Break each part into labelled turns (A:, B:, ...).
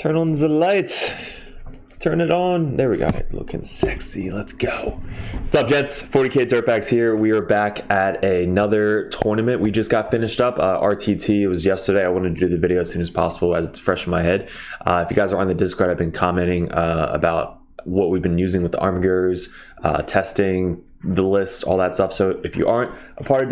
A: Turn on the lights. Turn it on. There we go. Looking sexy. Let's go. What's up, gents? 40k Dirtbags here. We are back at another tournament. We just got finished up. RTT. It was yesterday. I wanted to do the video as soon as possible as it's fresh in my head. If you guys are on the Discord, I've been commenting about what we've been using with the Armigers, testing, the lists, all that stuff. So if you aren't a part of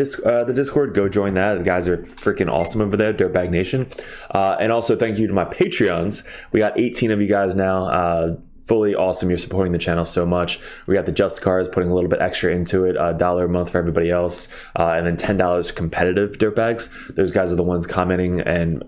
A: the Discord, go join that. The guys are freaking awesome over there, Dirtbag Nation. And also thank you to my Patreons. We got 18 of you guys now. Fully awesome. You're supporting the channel so much. We got the Justicars putting a little bit extra into it, $1 a month for everybody else, and then $10 competitive Dirtbags. Those guys are the ones commenting and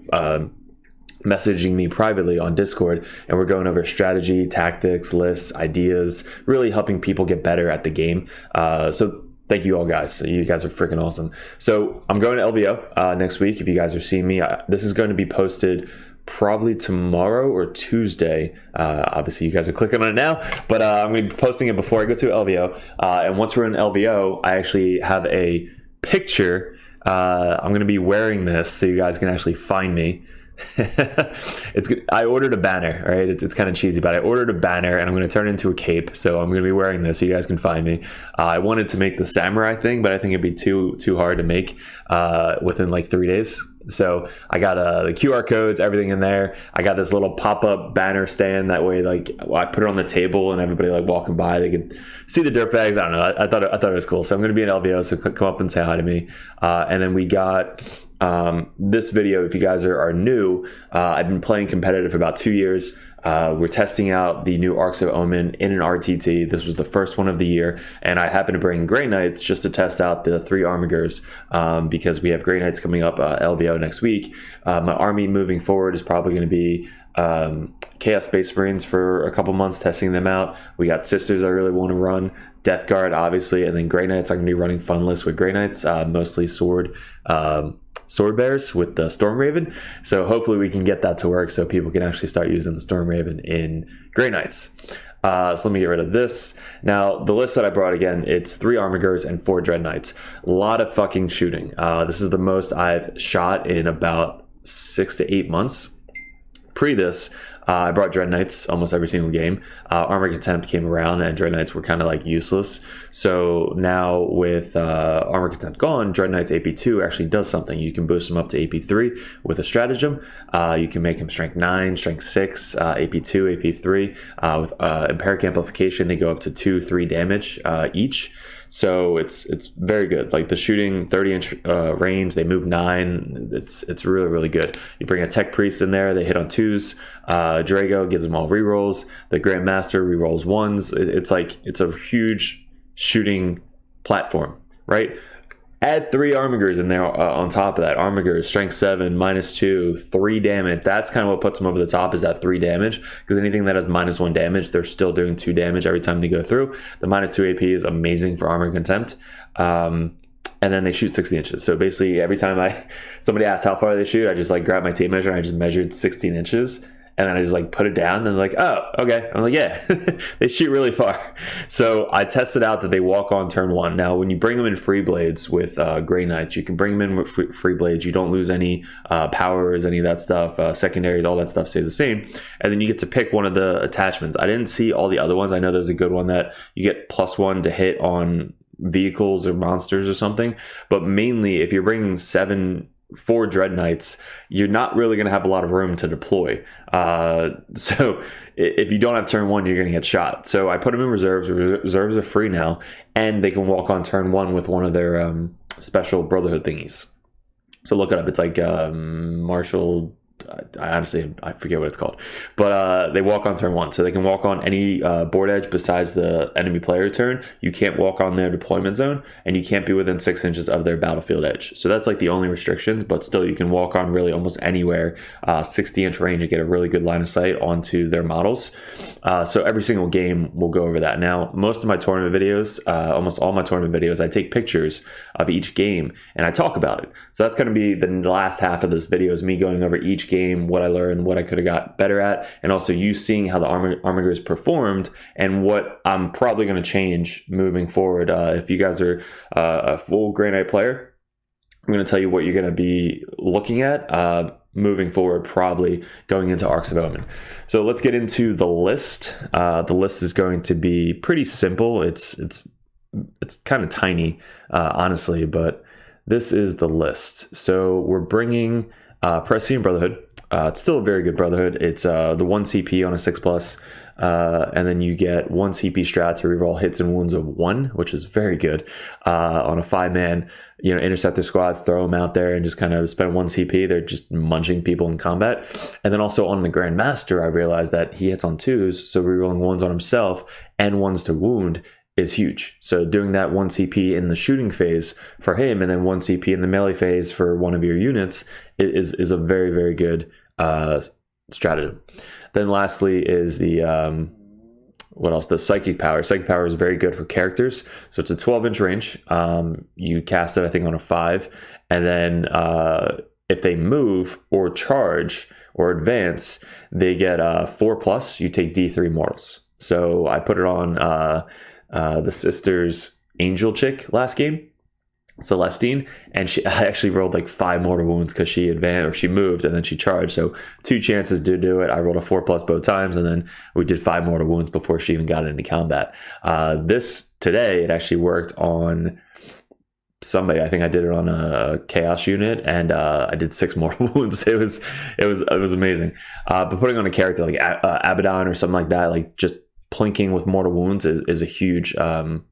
A: messaging me privately on Discord, and we're going over strategy, tactics, lists, ideas, really helping people get better at the game. So thank you all, guys. You guys are freaking awesome. So I'm going to LVO next week. If you guys are seeing me, this is going to be posted probably tomorrow or Tuesday. Obviously you guys are clicking on it now, but I'm going to be posting it before I go to LVO. And once we're in LVO, I actually have a picture. I'm going to be wearing this so you guys can actually find me. I ordered a banner, right? It's kind of cheesy, but I ordered a banner and I'm going to turn it into a cape. So I'm going to be wearing this so you guys can find me. I wanted to make the samurai thing, but I think it'd be too hard to make within like 3 days. So I got the QR codes, everything in there. I got this little pop-up banner stand. That way, like, I put it on the table and everybody like walking by, they can see the Dirtbags. I don't know. I thought it was cool. So I'm going to be in LVO, so come up and say hi to me. And then we got this video. If you guys are new, I've been playing competitive for about 2 years. We're testing out the new Arcs of Omen in an RTT. This was the first one of the year, and I happened to bring Grey Knights just to test out the 3 Armigers because we have Grey Knights coming up LVO next week. My army moving forward is probably going to be Chaos Space Marines for a couple months, testing them out. We got Sisters I really want to run, Death Guard obviously, and then Grey Knights. I'm going to be running fun lists with Grey Knights, mostly sword bears with the Storm Raven. So hopefully we can get that to work so people can actually start using the Storm Raven in Grey Knights. So let me get rid of this. Now, the list that I brought, again, it's 3 Armigers and 4 Dreadnoughts. A lot of fucking shooting. This is the most I've shot in about 6 to 8 months. Pre this, I brought Dreadnoughts almost every single game. Armor Contempt came around and Dreadnoughts were kind of like useless. So now with Armor Contempt gone, Dreadnoughts AP2 actually does something. You can boost them up to AP3 with a stratagem. You can make them Strength 9, Strength 6, AP2, AP3. With Empiric Amplification, they go up to 2-3 damage each. So it's very good. Like the shooting 30-inch range, they move 9. It's really, really good. You bring a Tech Priest in there, they hit on 2s. Drago gives them all rerolls. The Grandmaster rerolls 1s. It's a huge shooting platform, right? Add 3 Armigers in there on top of that. Armigers, Strength 7, -2, 3 damage. That's kind of what puts them over the top, is that 3 damage. Because anything that has -1 damage, they're still doing 2 damage every time they go through. The -2 AP is amazing for Armor Contempt. And then they shoot 60 inches. So basically, every time somebody asks how far they shoot, I just like grab my tape measure and I just measured 16 inches. And then I just like put it down and like, oh, okay. I'm like, yeah, they shoot really far. So I tested out that they walk on turn 1. Now, when you bring them in free blades with Grey Knights, you can bring them in with free blades. You don't lose any powers, any of that stuff, secondaries, all that stuff stays the same. And then you get to pick one of the attachments. I didn't see all the other ones. I know there's a good one that you get +1 to hit on vehicles or monsters or something. But mainly, if you're bringing 4 Dreadnoughts, you're not really going to have a lot of room to deploy. So if you don't have turn 1, you're going to get shot. So I put them in reserves. Reserves are free now, and they can walk on turn 1 with one of their special Brotherhood thingies. So look it up. It's like Marshall. I forget what it's called, but they walk on turn 1, so they can walk on any board edge besides the enemy player turn. You can't walk on their deployment zone, and you can't be within 6 inches of their battlefield edge. So that's like the only restrictions, but still you can walk on really almost anywhere, 60-inch range, and get a really good line of sight onto their models. So every single game we'll go over that. Now, most of my tournament videos, almost all my tournament videos, I take pictures of each game and I talk about it. So that's going to be the last half of this video, is me going over each game, what I learned, what I could have got better at, and also you seeing how the Armigers performed and what I'm probably going to change moving forward. If you guys are a full Grey Knight player, I'm going to tell you what you're going to be looking at. moving forward, probably going into Arcs of Omen. So let's get into the list. The list is going to be pretty simple. It's kind of tiny, honestly, but this is the list. So we're bringing Prescient Brotherhood. It's still a very good Brotherhood. It's the 1 CP on a 6+, and then you get 1 CP strat to reroll hits and wounds of 1, which is very good. On a 5-man, interceptor squad, throw them out there and just kind of spend 1 CP. They're just munching people in combat. And then also on the Grand Master, I realized that he hits on 2s, so rerolling 1s on himself and 1s to wound is huge. So doing that 1 CP in the shooting phase for him and then 1 CP in the melee phase for one of your units is a very, very good stratagem. Then lastly is the what else? The Psychic Power. Psychic Power is very good for characters. So it's a 12-inch range. You cast it, I think, on a 5. And then if they move or charge or advance, they get 4+. You take D3 mortals. So I put it on the sister's angel chick last game, Celestine, and I actually rolled like 5 mortal wounds because she advanced, or she moved and then she charged. So 2 chances to do it. I rolled a 4+ both times, and then we did 5 mortal wounds before she even got into combat. This today, it actually worked on somebody. I think I did it on a chaos unit, and I did 6 mortal wounds. It was amazing. But putting on a character like Abaddon or something like that, like just plinking with mortal wounds is a huge one.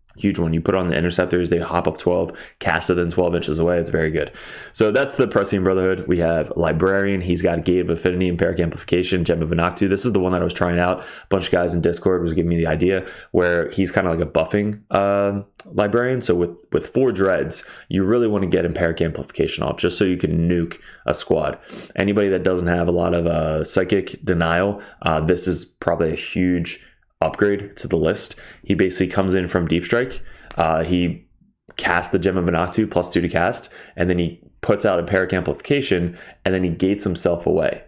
A: You put on the interceptors, they hop up 12, cast it in 12 inches away. It's very good. So that's the Prescient Brotherhood. We have Librarian. He's got a Gate of Affinity, Empiric Amplification, Gem of Anaktu. This is the one that I was trying out. A bunch of guys in Discord was giving me the idea where he's kind of like a buffing Librarian. So with 4 dreads, you really want to get Empiric Amplification off just so you can nuke a squad. Anybody that doesn't have a lot of Psychic Denial, this is probably a huge upgrade to the list. He basically comes in from Deep Strike. He casts the Gem of Anaktu +2 to cast, and then he puts out Empiric Amplification, and then he gates himself away,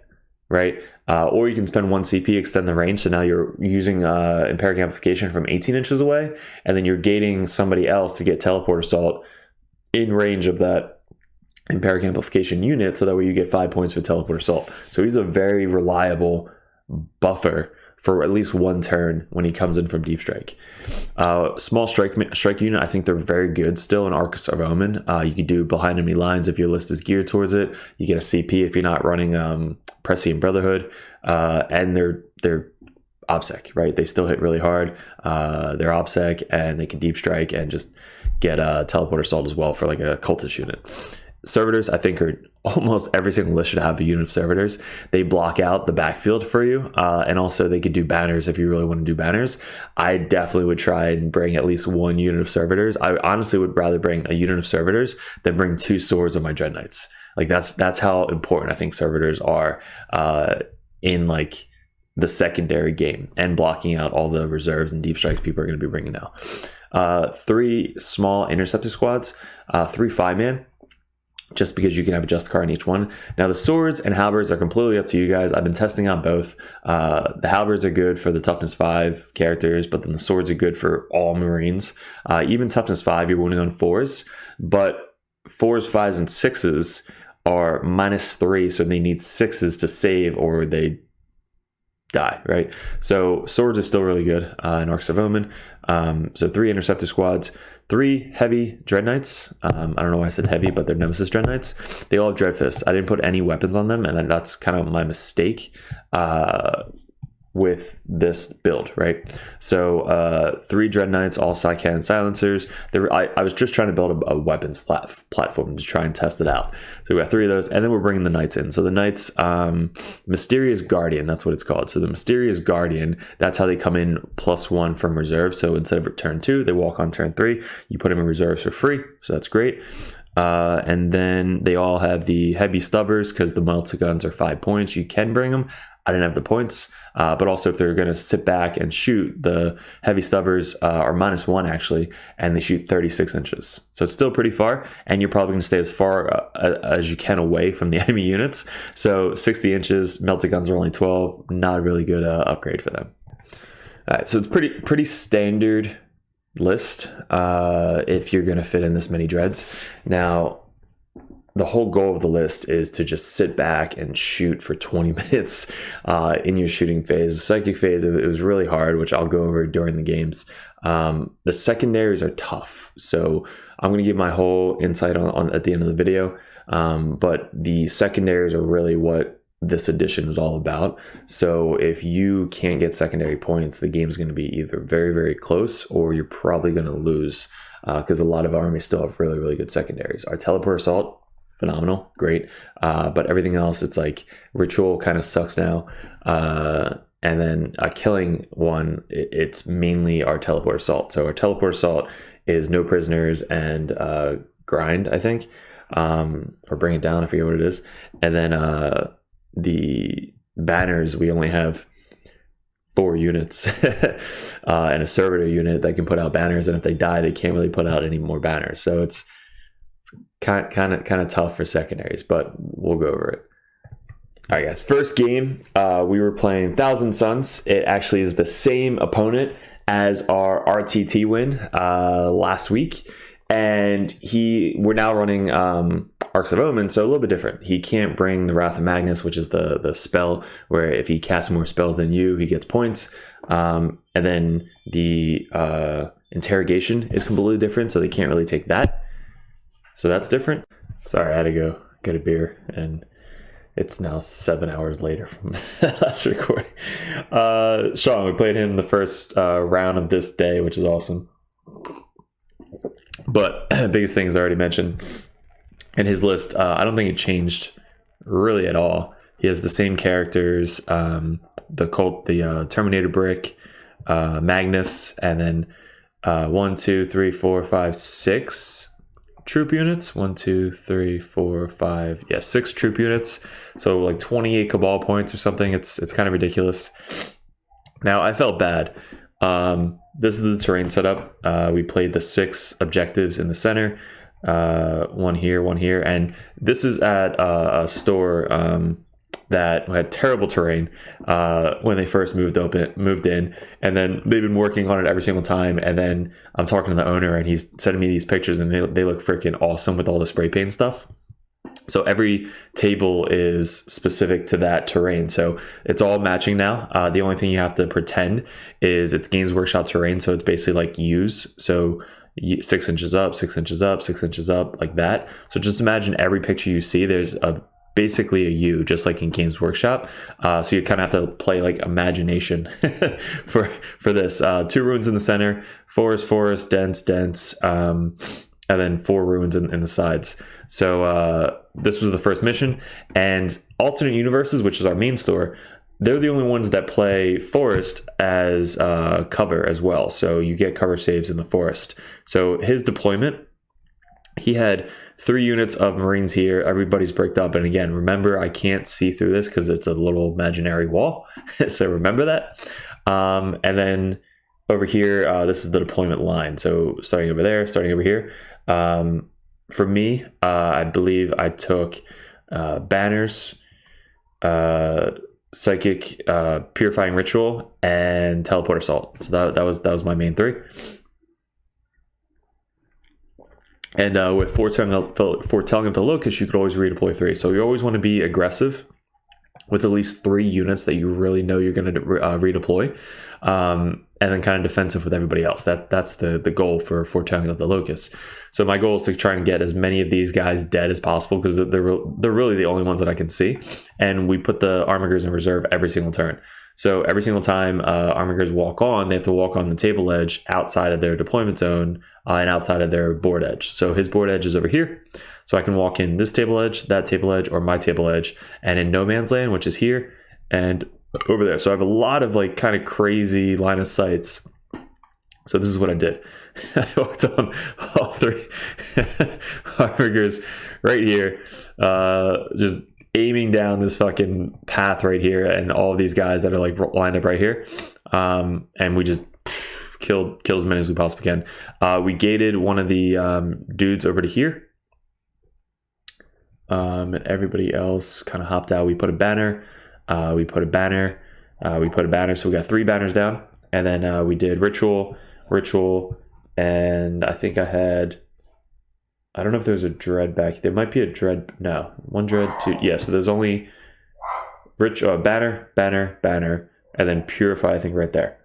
A: right? Or you can spend 1 CP, extend the range, so now you're using Empiric Amplification from 18 inches away, and then you're gating somebody else to get Teleport Assault in range of that Empiric Amplification unit, so that way you get 5 points for Teleport Assault. So he's a very reliable buffer for at least 1 turn when he comes in from Deep Strike. Small strike unit, I think they're very good still in Arcs of Omen. You could do behind enemy lines if your list is geared towards it. You get a CP if you're not running Prescient Brotherhood, and they're OBSEC, right? They still hit really hard. They're OBSEC, and they can Deep Strike and just get a Teleport Assault as well for like a cultist unit. Serviters, I think, are almost every single list should have a unit of servitors. They block out the backfield for you, and also they could do banners if you really want to do banners. I definitely would try and bring at least 1 unit of servitors. I honestly would rather bring a unit of servitors than bring 2 swords of my dread knights. Like that's how important I think servitors are in like the secondary game and blocking out all the reserves and deep strikes people are going to be bringing now. 3 small interceptor squads, 3 5-man. Just because you can have a Justicar in each one. Now the swords and halberds are completely up to you guys. I've been testing out both. The halberds are good for the toughness 5 characters, but then the swords are good for all Marines. Even toughness 5, you're winning on 4s, but 4s, 5s, and 6s are -3, so they need 6s to save or they die, right? So swords are still really good in Arcs of Omen. So 3 interceptor squads, 3 heavy dread knights. I don't know why I said heavy, but they're nemesis dread knights. They all have dread fists. I didn't put any weapons on them, and that's kind of my mistake with this build, right? So 3 dread knights, all side cannon silencers. I was just trying to build a weapons platform to try and test it out. So we got 3 of those, and then we're bringing the knights in. So the knights, Mysterious Guardian, that's what it's called. So the Mysterious Guardian, that's how they come in +1 from reserve. So instead of turn 2, they walk on turn 3. You put them in reserves for free, so that's great. And then they all have the heavy stubbers because the melta guns are 5 points. You can bring them. I didn't have the points, but also if they're going to sit back and shoot, the heavy stubbers are -1 actually, and they shoot 36 inches. So it's still pretty far, and you're probably going to stay as far as you can away from the enemy units. So 60 inches, melta guns are only 12, not a really good upgrade for them. All right, so it's pretty standard list if you're going to fit in this many dreads. Now, the whole goal of the list is to just sit back and shoot for 20 minutes in your shooting phase. The psychic phase, it was really hard, which I'll go over during the games. The secondaries are tough, so I'm going to give my whole insight on at the end of the video. But the secondaries are really what this edition is all about. So if you can't get secondary points, the game's going to be either very, very close, or you're probably going to lose, because a lot of armies still have really, really good secondaries. Our teleport assault, phenomenal, great, but everything else, it's like ritual kind of sucks now. And then a killing one, it's mainly our teleport assault. So our teleport assault is no prisoners and grind, I think, or bring it down, I forget what it is. And then the banners, we only have 4 units and a servitor unit that can put out banners, and if they die, they can't really put out any more banners. So it's kind of tough for secondaries, but we'll go over it. All right, guys, first game, we were playing Tsons. It actually is the same opponent as our RTT win last week, and we're now running Arcs of Omen, so a little bit different. He can't bring the Wrath of Magnus, which is the spell where if he casts more spells than you, he gets points. And then the interrogation is completely different, so they can't really take that. So that's different. Sorry, I had to go get a beer, and it's now 7 hours later from last recording. Sean, we played him the first round of this day, which is awesome. But biggest things I already mentioned. And his list, I don't think it changed really at all. He has the same characters, the Cult, the Terminator Brick, Magnus, and then 1, 2, 3, 4, 5, 6 troop units. 1, 2, 3, 4, 5, 6 troop units. So like 28 Cabal points or something. It's kind of ridiculous. Now I felt bad. This is the terrain setup. We played the 6 objectives in the center. One here, and this is at a store that had terrible terrain when they first moved in, and then they've been working on it every single time. And then I'm talking to the owner, and he's sending me these pictures, and they look freaking awesome with all the spray paint stuff. So every table is specific to that terrain, so it's all matching now. The only thing you have to pretend is it's Games Workshop terrain, so it's basically like U's. So 6 inches up, 6 inches up, 6 inches up, like that. So just imagine every picture you see, there's basically a U, just like in Games Workshop. So you kind of have to play like imagination for this. 2 ruins in the center, forest, dense, and then 4 ruins in the sides. So this was the first mission, and alternate universes, which is our main store, they're the only ones that play forest as cover as well. So you get cover saves in the forest. So his deployment, he had 3 units of Marines here. Everybody's bricked up. And again, remember, I can't see through this because it's a little imaginary wall. So remember that. And then over here, this is the deployment line. So starting over there, starting over here. For me, I believe I took banners, psychic, purifying ritual, and teleport assault. So that was my main 3. And with foretelling of the locust, you could always redeploy 3. So you always want to be aggressive with at least 3 units that you really know you're going to redeploy, and then kind of defensive with everybody else. That's the goal for foretelling of the locust. So my goal is to try and get as many of these guys dead as possible, because they're really the only ones that I can see. And we put the Armigers in reserve every single turn. So every single time Armigers walk on, they have to walk on the table edge outside of their deployment zone and outside of their board edge. So his board edge is over here. So I can walk in this table edge, that table edge, or my table edge, and in no man's land, which is here, and over there. So I have a lot of like kind of crazy line of sights. So this is what I did. I walked on all 3 Armigers right here, just aiming down this fucking path right here, and all of these guys that are like lined up right here, and we just kill as many as we possibly can. We gated one of the dudes over to here, and everybody else kind of hopped out. We put a banner, so we got 3 banners down, and then we did ritual, and I think I had I don't know if there's a dread back. There might be a dread. No, one dread, two. Yeah, so there's only banner, and then purify, I think, right there.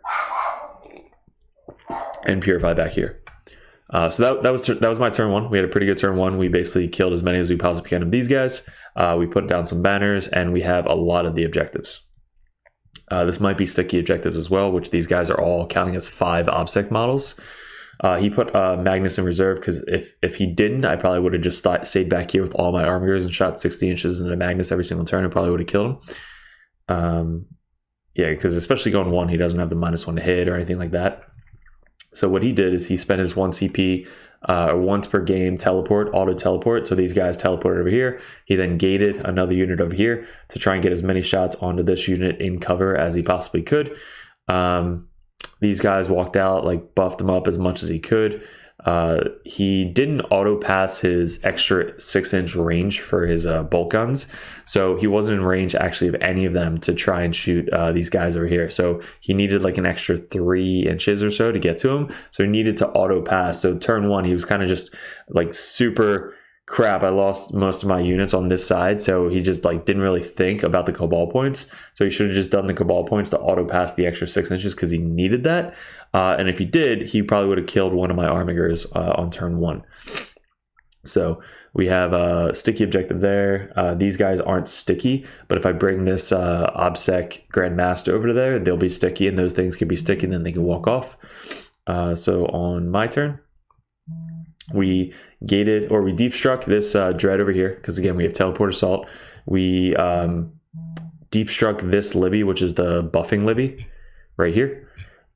A: And purify back here. So that was my turn 1. We had a pretty good turn 1. We basically killed as many as we possibly can of these guys. We put down some banners, and we have a lot of the objectives. This might be sticky objectives as well, which these guys are all counting as 5 OBSEC models. He put Magnus in reserve because if he didn't, I probably would have just stayed back here with all my Armigers and shot 60 inches into Magnus every single turn and probably would have killed him. Yeah, because especially going 1, he doesn't have the -1 to hit or anything like that. So what he did is he spent his 1 CP once per game auto teleport. So these guys teleported over here. He then gated another unit over here to try and get as many shots onto this unit in cover as he possibly could. These guys walked out, like buffed him up as much as he could. He didn't auto pass his extra 6-inch range for his bolt guns. So he wasn't in range actually of any of them to try and shoot these guys over here. So he needed like an extra 3 inches or so to get to him. So he needed to auto pass. So turn 1, he was kind of just like super crap. I lost most of my units on this side. So he just like didn't really think about the cabal points. So he should have just done the cabal points to auto pass the extra 6 inches because he needed that. And if he did, he probably would have killed one of my Armigers on turn 1. So we have a sticky objective there. These guys aren't sticky, but if I bring this OBSEC Grandmaster over to there, they'll be sticky, and those things can be sticky and then they can walk off. So on my turn, we gated, or we deep struck this dread over here, because again, we have teleport assault. We deep struck this Libby, which is the buffing Libby right here,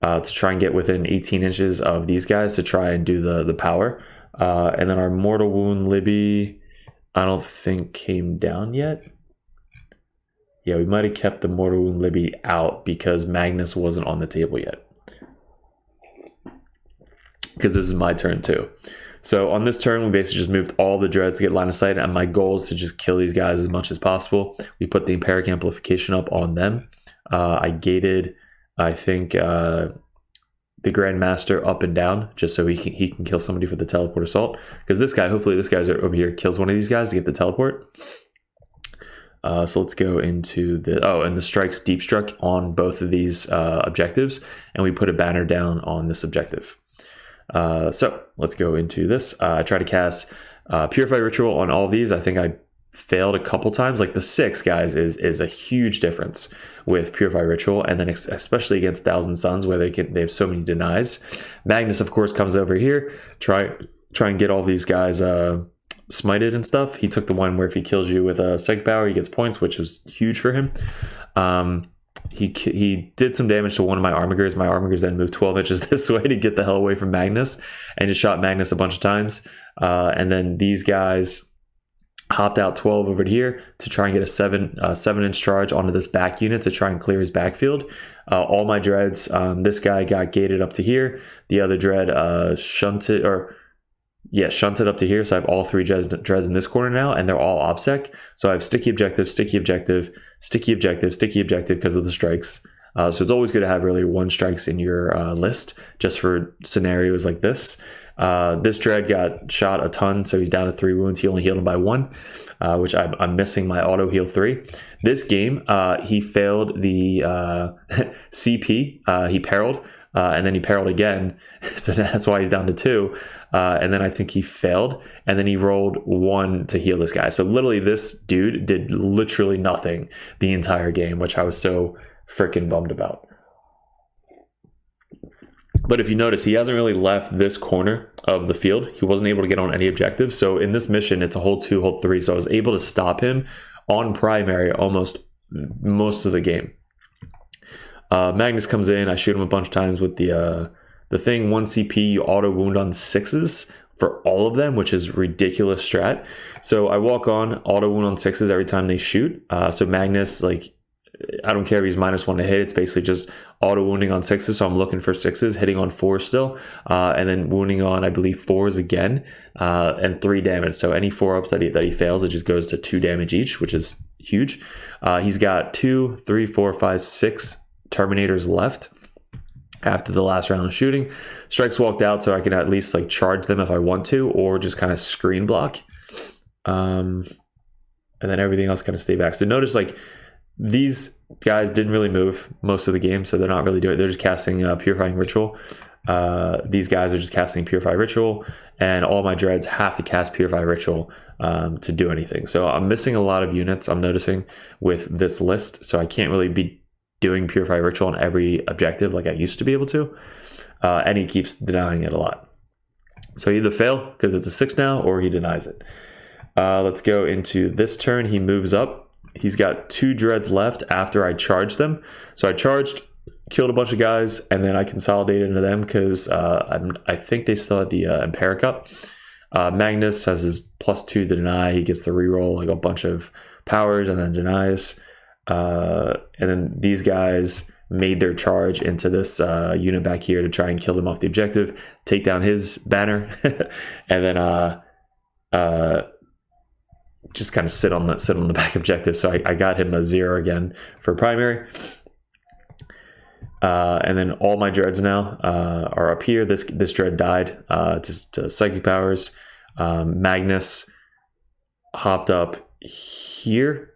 A: to try and get within 18 inches of these guys to try and do the power. And then our mortal wound Libby, I don't think came down yet. Yeah, we might have kept the mortal wound Libby out because Magnus wasn't on the table yet. Because this is my turn too. So on this turn, we basically just moved all the dreads to get line of sight, and my goal is to just kill these guys as much as possible. We put the Empiric Amplification up on them. I gated, I think, the Grandmaster up and down, just so he can kill somebody for the teleport assault. Because this guy, hopefully this guy's over here, kills one of these guys to get the teleport. So let's go into the, and the strikes deep struck on both of these objectives, and we put a banner down on this objective. So let's go into this. I try to cast Purify Ritual on all of these. I think I failed a couple times. Like the 6 guys is a huge difference with Purify Ritual, and then especially against Thousand Suns where they have so many denies. Magnus, of course, comes over here, try and get all these guys smited and stuff. He took the one where if he kills you with a psychic power, he gets points, which was huge for him. He did some damage to one of my Armigers. My Armigers then moved 12 inches this way to get the hell away from Magnus, and just shot Magnus a bunch of times. And then these guys hopped out 12 over to here to try and get a 7-inch charge onto this back unit to try and clear his backfield. All my dreads, this guy got gated up to here. The other dread shunted up to here. So I have all 3 dreads in this corner now, and they're all OBSEC. So I have sticky objective, sticky objective, sticky objective, sticky objective because of the strikes. So it's always good to have really 1 strikes in your list just for scenarios like this. This dread got shot a ton, so he's down to 3 wounds. He only healed him by 1, which I'm missing my auto heal 3. This game, he failed the CP. He periled. And then he periled again, so that's why he's down to 2. And then I think he failed, and then he rolled 1 to heal this guy. So literally this dude did literally nothing the entire game, which I was so freaking bummed about. But if you notice, he hasn't really left this corner of the field. He wasn't able to get on any objectives. So in this mission, it's a hold 2, hold 3. So I was able to stop him on primary almost most of the game. Magnus comes in. I shoot him a bunch of times with the thing. 1 CP, you auto wound on 6s for all of them, which is ridiculous strat. So I walk on, auto wound on 6s every time they shoot. So Magnus, like, I don't care if he's -1 to hit. It's basically just auto wounding on 6s. So I'm looking for 6s, hitting on 4 still, and then wounding on, I believe, 4s again, and 3 damage. So any 4-ups that he fails, it just goes to 2 damage each, which is huge. He's got 2, 3, 4, 5, 6 Terminators left. after the last round of shooting. Strikes walked out, so I can at least like charge them if I want to, or just kind of screen block. And then everything else kind of stay back. So notice like these guys didn't really move most of the game, so they're not really doing it. They're just casting Purifying Ritual. These guys are just casting Purify Ritual, and all my dreads have to cast Purify Ritual to do anything. So I'm missing a lot of units, I'm noticing, with this list, so I can't really be doing Purify Ritual on every objective like I used to be able to, and he keeps denying it a lot. So either fail because it's a 6 now, or he denies it. Let's go into this turn. He moves up. He's got 2 dreads left after I charged them. So I charged, killed a bunch of guys, and then I consolidated into them because I think they still had the Empiric up. Magnus has his +2 to deny. He gets to reroll like a bunch of powers and then denies. And then these guys made their charge into this unit back here to try and kill them off the objective, take down his banner, and then just kind of sit on the back objective. So I got him a 0 again for primary. And then all my dreads now are up here. This dread died to psychic powers. Magnus hopped up here,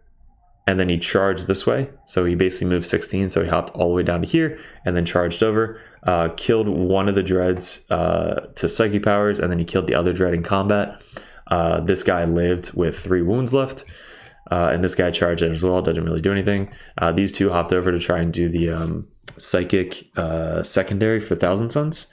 A: and then he charged this way. So he basically moved 16. So he hopped all the way down to here and then charged over. Killed one of the dreads to psychic powers, and then he killed the other dread in combat. This guy lived with 3 wounds left. And this guy charged it as well. Didn't really do anything. These 2 hopped over to try and do the psychic secondary for Thousand Suns.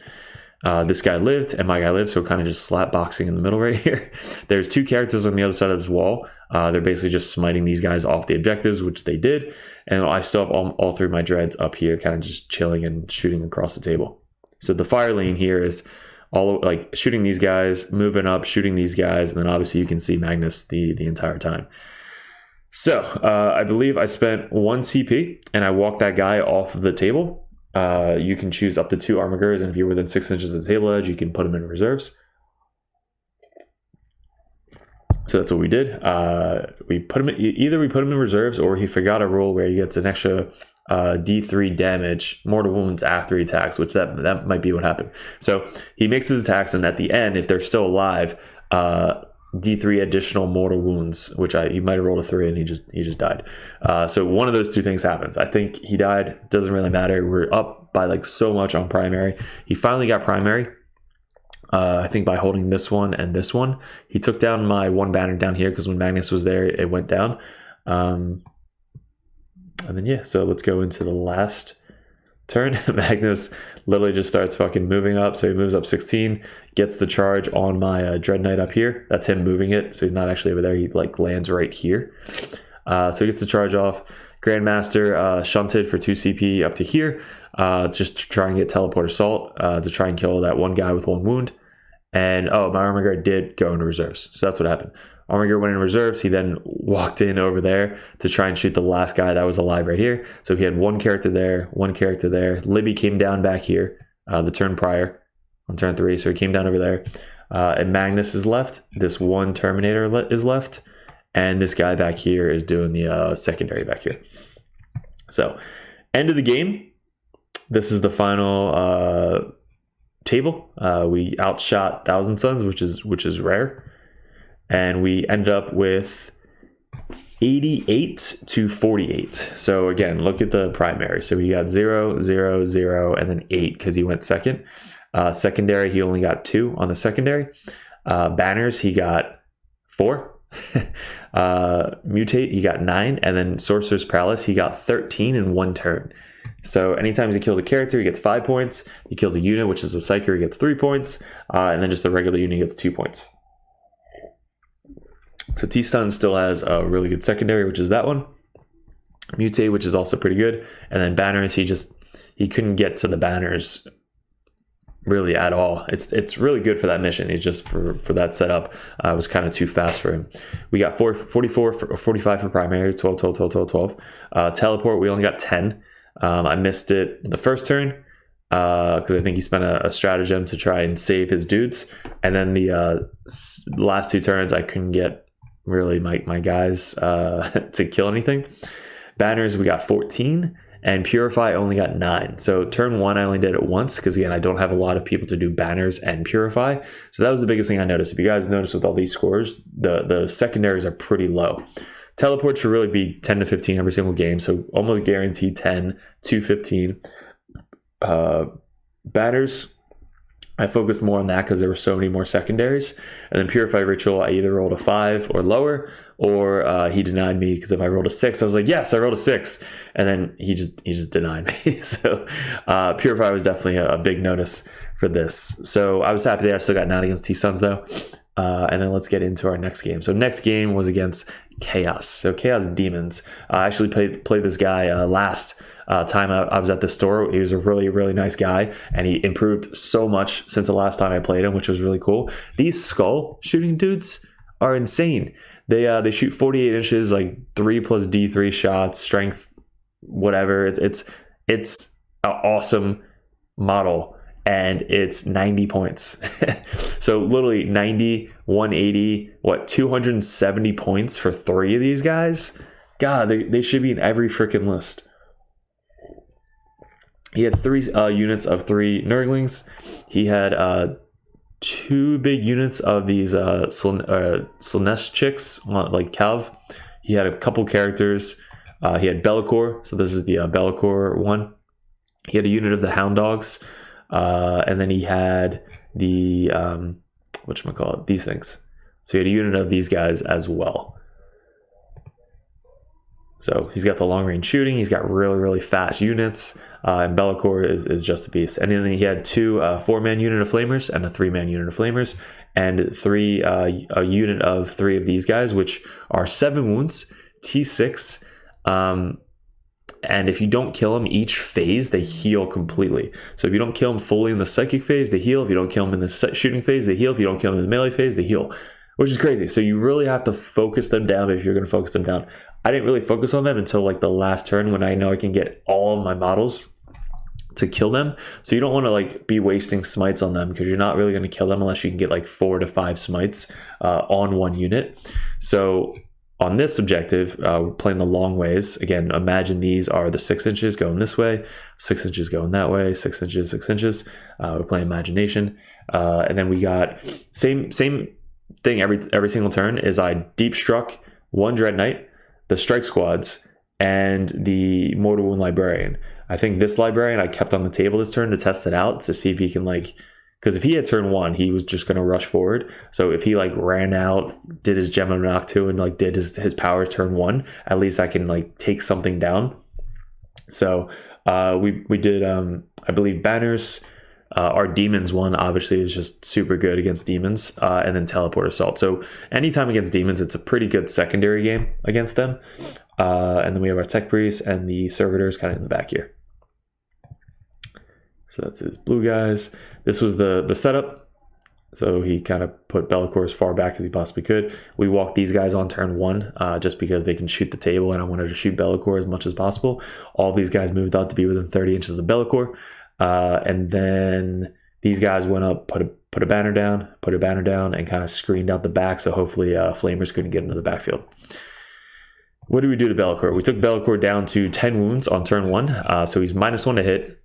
A: This guy lived and my guy lived, so kind of just slap boxing in the middle right here. There's 2 characters on the other side of this wall. They're basically just smiting these guys off the objectives, which they did. And I still have all 3 of my dreads up here, kind of just chilling and shooting across the table. So the fire lane here is all like shooting these guys, moving up, shooting these guys, and then obviously you can see Magnus the entire time. So I believe I spent 1 CP and I walked that guy off of the table. You can choose up to 2 Armigers, and if you're within 6 inches of the table edge, you can put them in reserves. So that's what we did. We put him in reserves, or he forgot a rule where he gets an extra D3 damage, mortal wounds after he attacks, which that might be what happened. So he makes his attacks, and at the end, if they're still alive, D3 additional mortal wounds, which he might have rolled a 3 and he just died. So one of those 2 things happens. I think he died. Doesn't really matter. We're up by like so much on primary. He finally got primary. I think by holding this one and this one. He took down my 1 banner down here because when Magnus was there, it went down. And then yeah, so let's go into the last turn. Magnus literally just starts fucking moving up. So he moves up 16, gets the charge on my Dread Knight up here. That's him moving it. So he's not actually over there. He like lands right here. So he gets the charge off. Grandmaster shunted for 2 CP up to here, just to try and get Teleport Assault to try and kill that one guy with 1 wound. And oh, my Armiger did go into reserves. So that's what happened. Armiger went in reserves. He then walked in over there to try and shoot the last guy that was alive right here. So he had 1 character there, 1 character there. Libby came down back here the turn prior on turn 3. So he came down over there. And Magnus is left. This 1 Terminator is left. And this guy back here is doing the secondary back here. So end of the game. This is the final table. We outshot Thousand Suns, which is rare. And we ended up with 88 to 48. So again, look at the primary. So we got 0, 0, 0, and then 8 because he went second. Secondary, he only got 2 on the secondary. Banners, he got 4. Mutate, he got 9. And then Sorcerer's Prowess, he got 13 in 1 turn. So anytime he kills a character, he gets 5 points. He kills a unit, which is a Psyker, he gets 3 points. And then just a regular unit gets 2 points. So T-Stun still has a really good secondary, which is that one. Mutate, which is also pretty good. And then Banners, he couldn't get to the Banners really at all. It's really good for that mission. He's just for that setup, it was kind of too fast for him. We got 44 or 45 for primary, 12, 12, 12, 12, 12. Teleport, we only got 10. I missed it the first turn because I think he spent a stratagem to try and save his dudes. And then the last 2 turns, I couldn't get really my guys to kill anything. Banners, we got 14. and Purify only got 9. So turn 1, I only did it once because, again, I don't have a lot of people to do banners and Purify. So that was the biggest thing I noticed. If you guys notice with all these scores, the secondaries are pretty low. Teleport should really be 10 to 15 every single game, so almost guaranteed 10 to 15. Banners, I focused more on that because there were so many more secondaries. And then Purify Ritual, I either rolled a 5 or lower, or he denied me because if I rolled a 6, I was like, yes, I rolled a 6. And then he just denied me. So Purify was definitely a big notice for this. So I was happy there. I still got 9 against tsons though. And then let's get into our next game. So next game was against Chaos. So Chaos Demons. I actually played this guy last time I was at the store. He was a really, really nice guy, and he improved so much since the last time I played him, which was really cool. These skull shooting dudes are insane. They shoot 48 inches, like 3 plus D3 shots, strength, whatever. It's an awesome model. And it's 90 points. So literally 90, 180, 270 points for 3 of these guys? God, they should be in every freaking list. He had 3 units of 3 Nurglings. He had 2 big units of these Slaanesh chicks, like Calv. He had a couple characters. He had Be'lakor, so this is the Be'lakor one. He had a unit of the Hound Dogs. And then he had the whatchamacallit, these things. So he had a unit of these guys as well. So he's got the long range shooting. He's got really, really fast units. And Be'lakor is just a beast. And then he had 2 4-man unit of flamers and a 3-man unit of flamers, and a unit of 3 of these guys, which are 7 wounds, T6. And if you don't kill them each phase, they heal completely. So if you don't kill them fully in the psychic phase, they heal. If you don't kill them in the shooting phase, they heal. If you don't kill them in the melee phase, they heal, which is crazy. So you really have to focus them down if you're going to focus them down. I didn't really focus on them until like the last turn when I know I can get all of my models to kill them. So you don't want to like be wasting smites on them because you're not really going to kill them unless you can get like 4 to 5 smites on one unit. So on this objective, we're playing the long ways. Again, imagine these are the 6 inches going this way, 6 inches going that way, 6 inches, 6 inches. We're playing imagination. And then we got same thing every single turn is I deep struck 1 Dread Knight, the strike squads, and the Mortal Wound Librarian. I think this Librarian I kept on the table this turn to test it out to see if he can like, because if he had turn 1, he was just going to rush forward. So if he like ran out, did his Gem of Noctu, and like did his powers turn 1, at least I can like take something down. So we did I believe banners. Our demons one obviously is just super good against demons, and then teleport assault. So anytime against demons, it's a pretty good secondary game against them. And then we have our tech priest and the serviters kind of in the back here. So that's his blue guys. This was the setup. So he kind of put Be'lakor as far back as he possibly could. We walked these guys on turn 1 just because they can shoot the table, and I wanted to shoot Be'lakor as much as possible. All these guys moved out to be within 30 inches of Be'lakor. And then these guys went up, put a banner down, and kind of screened out the back. So hopefully flamers couldn't get into the backfield. What did we do to Be'lakor? We took Be'lakor down to 10 wounds on turn 1. So he's -1 to hit.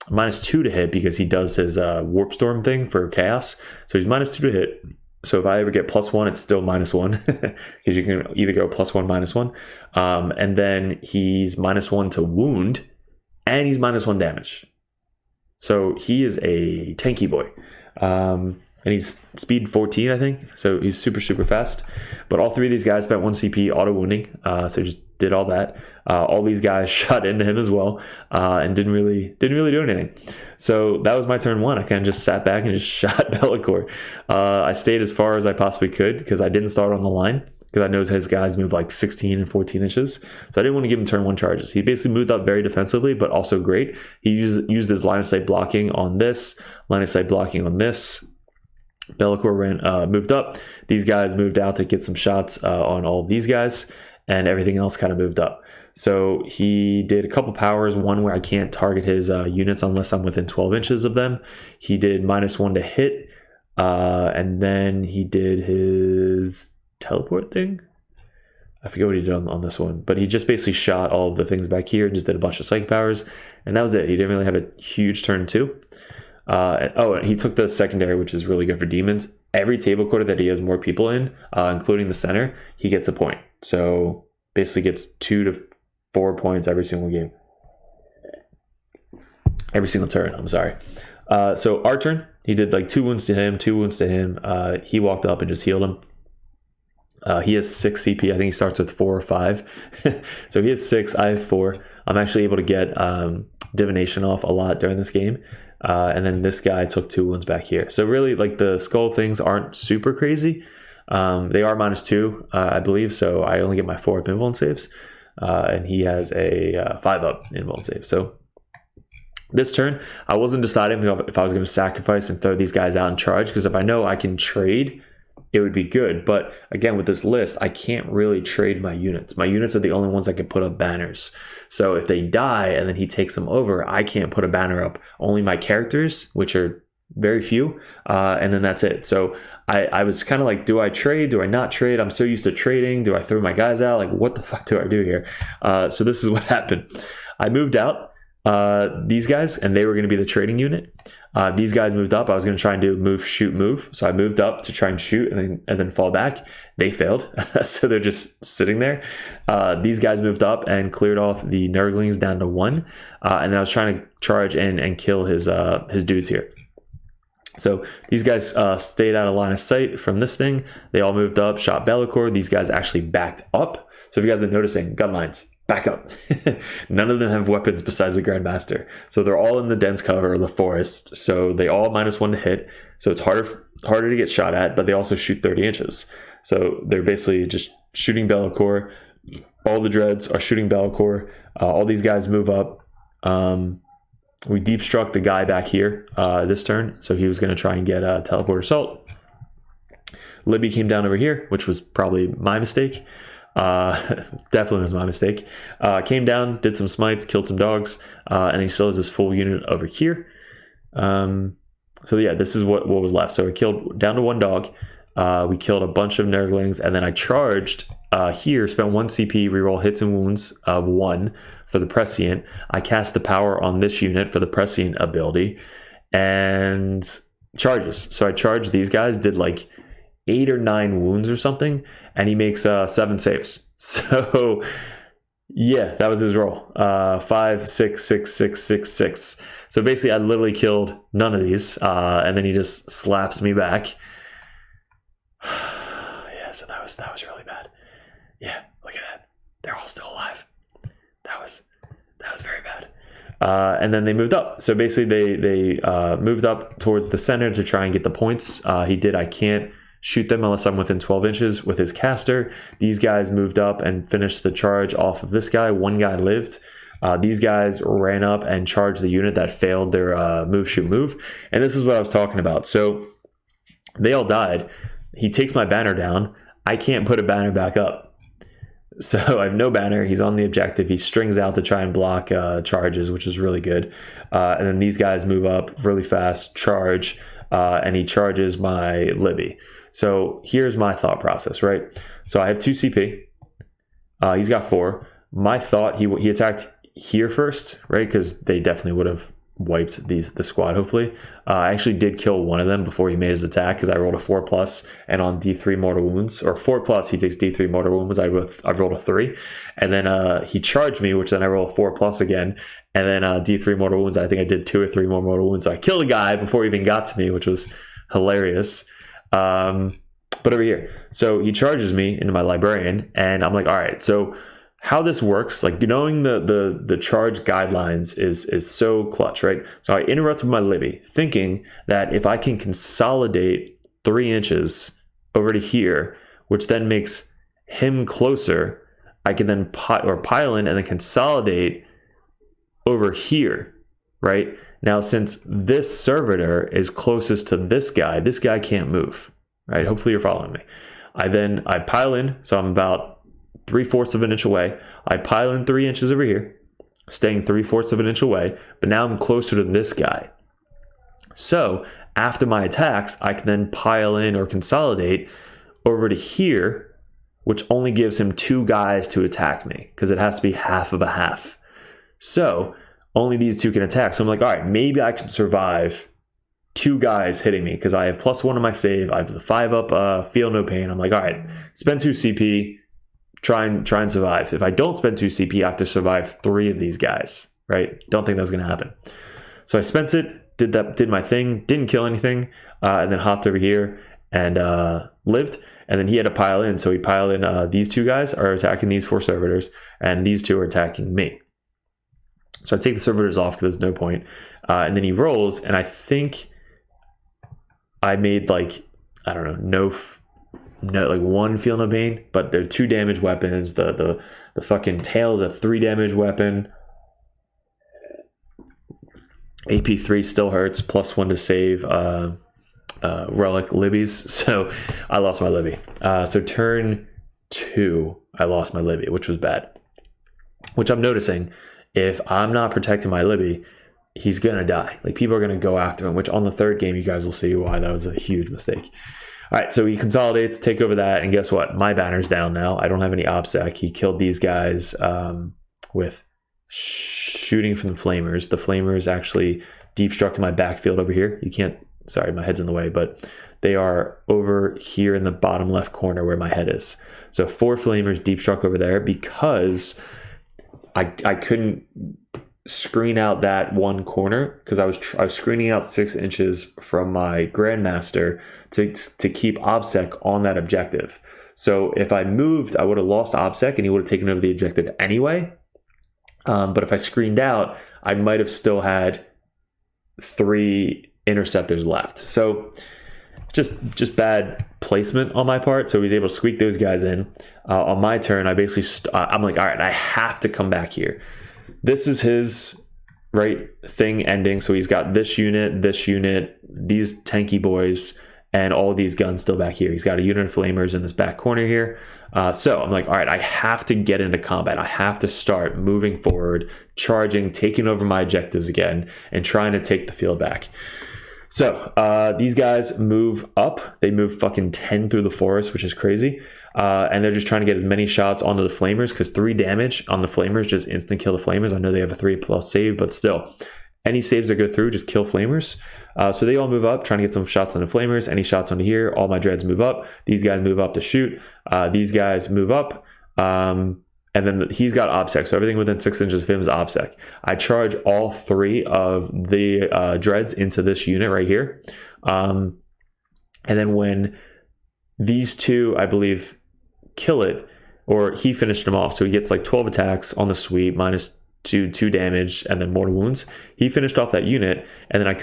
A: -2 to hit because he does his warp storm thing for chaos. So he's -2 to hit. So if I ever get +1, it's still -1 because you can either go +1, -1. And then he's -1 to wound, and he's -1 damage. So he is a tanky boy. And he's speed 14, I think. So he's super, super fast. But all 3 of these guys spent 1 CP auto wounding. So just did all that. All these guys shot into him as well, and didn't really do anything. So that was my turn 1. I kind of just sat back and just shot Be'lakor. I stayed as far as I possibly could because I didn't start on the line because I know his guys move like 16 and 14 inches. So I didn't want to give him turn 1 charges. He basically moved up very defensively, but also great. He used his line of sight blocking on this, line of sight blocking on this. Be'lakor moved up. These guys moved out to get some shots on all of these guys, and everything else kind of moved up. So he did a couple powers, one where I can't target his units unless I'm within 12 inches of them. He did -1 to hit, and then he did his teleport thing. I forget what he did on this one, but he just basically shot all of the things back here, just did a bunch of psych powers, and that was it. He didn't really have a huge turn 2. And he took the secondary, which is really good for demons. Every table quarter that he has more people in, including the center, he gets a point. So basically gets 2 to 4 points every single game. Every single turn, I'm sorry. So our turn, he did like 2 wounds to him, 2 wounds to him. He walked up and just healed him. He has 6 CP. I think he starts with 4 or 5. So he has 6, I have 4. I'm actually able to get divination off a lot during this game. And then this guy took 2 wounds back here. So really, like, the skull things aren't super crazy. They are -2, I believe. So I only get my 4 up invuln saves. And he has a 5 up invuln save. So this turn, I wasn't deciding if I was going to sacrifice and throw these guys out and charge, because if I know I can trade, it would be good. But again, with this list, I can't really trade my units. My units are the only ones that can put up banners. So if they die and then he takes them over, I can't put a banner up. Only my characters, which are very few, and then that's it. So I was kind of like, do I trade? Do I not trade? I'm so used to trading. Do I throw my guys out? Like, what the fuck do I do here? So this is what happened. I moved out these guys, and they were going to be the trading unit. These guys moved up. I was going to try and do move, shoot, move. So I moved up to try and shoot and then fall back. They failed. So they're just sitting there. These guys moved up and cleared off the Nurglings down to 1. And then I was trying to charge in and kill his dudes here. So these guys stayed out of line of sight from this thing. They all moved up, shot Bellicor. These guys actually backed up. So if you guys are noticing, gun lines, back up. None of them have weapons besides the Grandmaster. So they're all in the dense cover of the forest. So they all -1 to hit. So it's harder to get shot at, but they also shoot 30 inches. So they're basically just shooting Bellicor. All the dreads are shooting Bellicor. All these guys move up. We deep struck the guy back here this turn. So he was going to try and get a teleport assault. Libby came down over here, which was probably my mistake. Definitely was my mistake. Came down, did some smites, killed some dogs, and he still has his full unit over here. So yeah, this is what was left. So we killed down to 1 dog. We killed a bunch of Nurglings, and then I charged here, spent 1 CP, reroll hits and wounds of 1 for the prescient. I cast the power on this unit for the prescient ability, and charges. So I charged these guys, did like 8 or 9 wounds or something, and he makes 7 saves. So yeah, that was his roll. 5, 6, 6, 6, 6, 6. So basically I literally killed none of these, and then he just slaps me back. Yeah, so that was really bad. Yeah, look at that. They're all still alive. That was very bad. And then they moved up. So basically they moved up towards the center to try and get the points. I can't shoot them unless I'm within 12 inches with his caster. These guys moved up and finished the charge off of this guy. 1 guy lived. These guys ran up and charged the unit that failed their move, shoot, move. And this is what I was talking about. So they all died. He takes my banner down. I can't put a banner back up. So I have no banner. He's on the objective. He strings out to try and block charges, which is really good. And then these guys move up really fast, charge, and he charges my Libby. So here's my thought process, right? So I have 2 CP. He's got 4. My thought, he attacked here first, right? Because they definitely would have wiped the squad, hopefully. I actually did kill one of them before he made his attack, because I rolled a 4+, and on D3 mortal wounds, or 4+, he takes D3 mortal wounds. I rolled a 3, and then he charged me, which then I roll a 4+ again, and then D3 mortal wounds. I think I did 2 or 3 more mortal wounds. So I killed a guy before he even got to me, which was hilarious. But over here, so he charges me into my librarian, and I'm like, all right, so how this works, like, knowing the charge guidelines is so clutch, right? So I interrupt with my Libby, thinking that if I can consolidate 3 inches over to here, which then makes him closer, I can then pile in and then consolidate over here, right? Now, since this servitor is closest to this guy can't move, right? Hopefully you're following me. I pile in, so I'm about 3/4 of an inch away. I pile in 3 inches over here, staying 3/4 of an inch away, but now I'm closer to this guy. So after my attacks, I can then pile in or consolidate over to here, which only gives him 2 guys to attack me because it has to be half of a half. So only these 2 can attack. So I'm like, all right, maybe I can survive 2 guys hitting me because I have +1 on my save. I have the 5 up, feel no pain. I'm like, all right, spend 2 CP, try and survive. If I don't spend 2 CP, I have to survive 3 of these guys, right? Don't think that's going to happen. So I spent it, did my thing, didn't kill anything, and then hopped over here and lived. And then he had to pile in. So he piled in, these 2 guys are attacking these 4 servitors, and these 2 are attacking me. So I take the servitors off because there's no point. And then he rolls, and I think I made like, I don't know, no like 1 feel no pain, but they're 2 damage weapons. The fucking tail is a 3 damage weapon. AP3 still hurts, +1 to save relic libbies. So I lost my libby. So turn 2, I lost my libby, which was bad. Which I'm noticing, if I'm not protecting my libby, he's gonna die. Like, people are gonna go after him, which on the 3rd game you guys will see why that was a huge mistake. All right, so he consolidates, take over that, and guess what? My banner's down now. I don't have any OPSEC. He killed these guys with shooting from the flamers. The flamers actually deep struck in my backfield over here. You can't, sorry, my head's in the way, but they are over here in the bottom left corner where my head is. So 4 flamers deep struck over there because I couldn't screen out that one corner because I was screening out 6 inches from my Grandmaster to keep OBSEC on that objective. So if I moved, I would have lost OBSEC and he would have taken over the objective anyway. But if I screened out, I might have still had 3 interceptors left. So just bad placement on my part. So he's able to squeak those guys in. On my turn, I basically I'm like, all right, I have to come back here. This is his thing ending. So he's got this unit, these tanky boys, and all these guns still back here. He's got a unit of flamers in this back corner here. So I'm like, all right, I have to get into combat. I have to start moving forward, charging, taking over my objectives again, and trying to take the field back. So these guys move up. They move fucking 10 through the forest, which is crazy. And they're just trying to get as many shots onto the flamers because 3 damage on the flamers just instant kill the flamers. I know they have a 3+ save, but still, any saves that go through just kill flamers. So they all move up, trying to get some shots on the flamers. Any shots onto here, all my dreads move up. These guys move up to shoot. These guys move up. And then he's got OBSEC, so everything within 6 inches of him is OBSEC. I charge all 3 of the dreads into this unit right here. And then when these 2, I believe, kill it, or he finished him off, so he gets like 12 attacks on the sweep, -2 damage, and then mortal wounds. He finished off that unit, and then I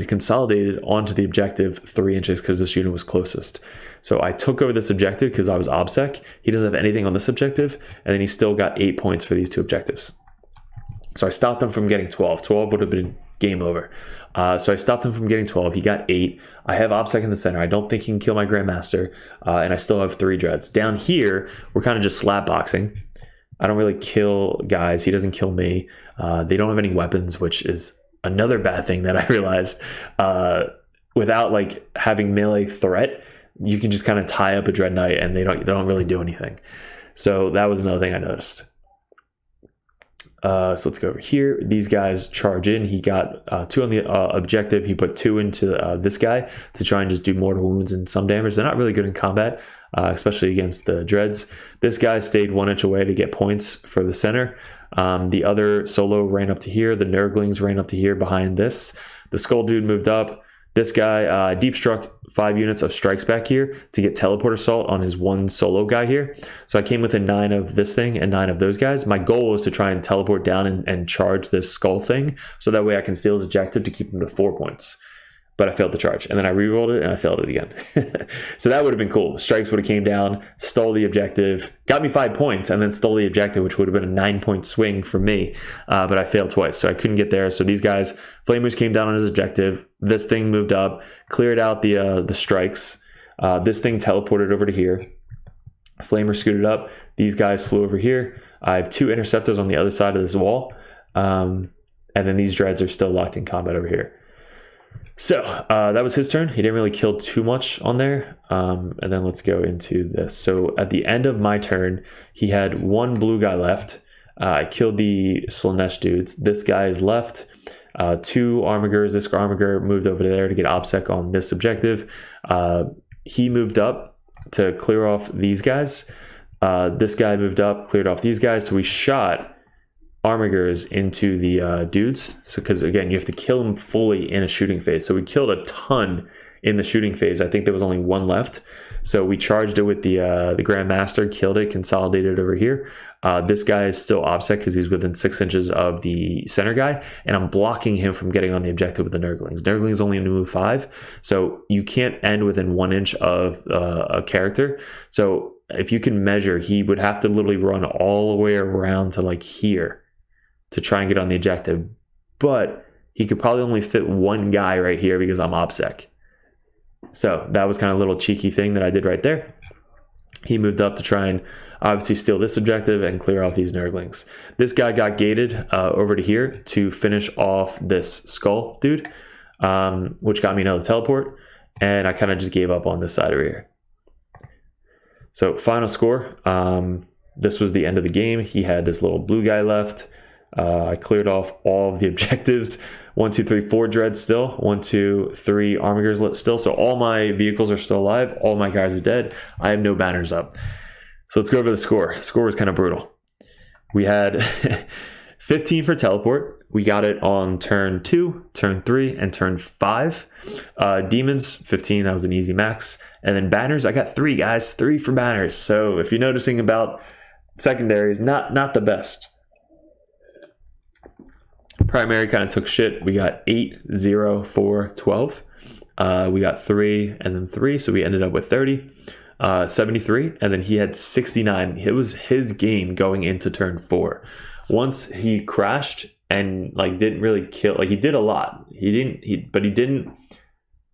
A: consolidated onto the objective 3 inches because this unit was closest. So I took over this objective because I was OBSEC. He doesn't have anything on this objective, and then he still got 8 points for these 2 objectives. So I stopped him from getting 12. 12 would have been game over. So I stopped him from getting 12. He got 8. I have OBSEC in the center. I don't think he can kill my Grandmaster, and I still have 3 dreads. Down here, we're kind of just slap boxing. I don't really kill guys. He doesn't kill me. They don't have any weapons, which is another bad thing that I realized. Without like having melee threat, you can just kind of tie up a Dread Knight and they don't really do anything. So that was another thing I noticed. So let's go over here. These guys charge in. He got 2 on the objective. He put 2 into this guy to try and just do mortal wounds and some damage. They're not really good in combat, especially against the dreads. This guy stayed 1 inch away to get points for the center. The other solo ran up to here. The Nurglings ran up to here behind this. The Skull Dude moved up. This guy deep struck 5 units of strikes back here to get teleport assault on his 1 solo guy here. So I came within 9 of this thing and 9 of those guys. My goal was to try and teleport down and charge this skull thing, so that way I can steal his objective to keep him to 4 points. But I failed to charge, and then I re-rolled it and I failed it again. So that would have been cool. Strikes would have came down, stole the objective, got me 5 points, and then stole the objective, which would have been a 9-point swing for me. But I failed twice, so I couldn't get there. So these guys, Flamers came down on his objective. This thing moved up, cleared out the strikes. This thing teleported over to here. Flamer scooted up. These guys flew over here. I have 2 interceptors on the other side of this wall. And then these dreads are still locked in combat over here. So that was his turn. He didn't really kill too much on there. And then let's go into this. So at the end of my turn, he had one blue guy left. I killed the Slaanesh dudes. This guy is left. 2 Armigers. This Armiger moved over there to get OBSEC on this objective. He moved up to clear off these guys. This guy moved up, cleared off these guys. So we shot Armigers into the dudes. So because again, you have to kill them fully in a shooting phase. So we killed a ton in the shooting phase. I think there was only one left. So we charged it with the Grandmaster, killed it, consolidated over here. This guy is still OBSEC because he's within 6 inches of the center guy, and I'm blocking him from getting on the objective with the Nurglings. Nurglings only move 5, so you can't end within 1 inch of a character. So if you can measure, he would have to literally run all the way around to like here to try and get on the objective. But he could probably only fit one guy right here because I'm OBSEC. So that was kind of a little cheeky thing that I did right there. He moved up to try and obviously steal this objective and clear off these Nurglings. This guy got gated over to here to finish off this skull dude, which got me another teleport. And I kind of just gave up on this side over here. So final score, this was the end of the game. He had this little blue guy left. I cleared off all of the objectives. 1, 2, 3, 4 dreads still. 1, 2, 3 Armigers still. So all my vehicles are still alive. All my guys are dead. I have no banners up. So let's go over the score. The score was kind of brutal. We had 15 for teleport. We got it on turn 2, turn 3, and turn 5. Demons, 15. That was an easy max. And then banners, I got 3, guys. 3 for banners. So if you're noticing about secondaries, not the best. Primary kind of took shit. We got 8, 0, 4, 12. We got 3 and then 3. So we ended up with 30. 73, and then he had 69. It was his game going into turn 4. Once he crashed and like didn't really kill, like he did a lot. But he didn't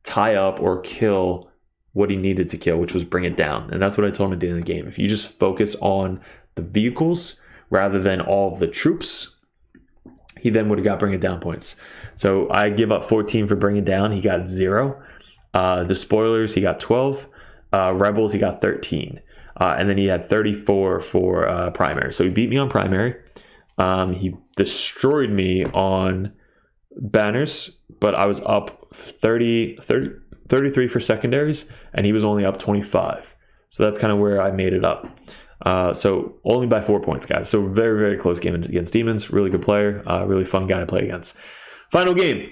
A: tie up or kill what he needed to kill, which was bring it down. And that's what I told him at the end of the game. If you just focus on the vehicles rather than all of the troops, he then would have got bring it down points. So I give up 14 for bring it down. He got 0. The spoilers, he got 12. Rebels, he got 13. And then he had 34 for primary. So he beat me on primary. He destroyed me on banners, but I was up 33 for secondaries, and he was only up 25. So that's kind of where I made it up. So only by 4 points, guys. So very, very close game against Demons. Really good player. Really fun guy to play against. Final game.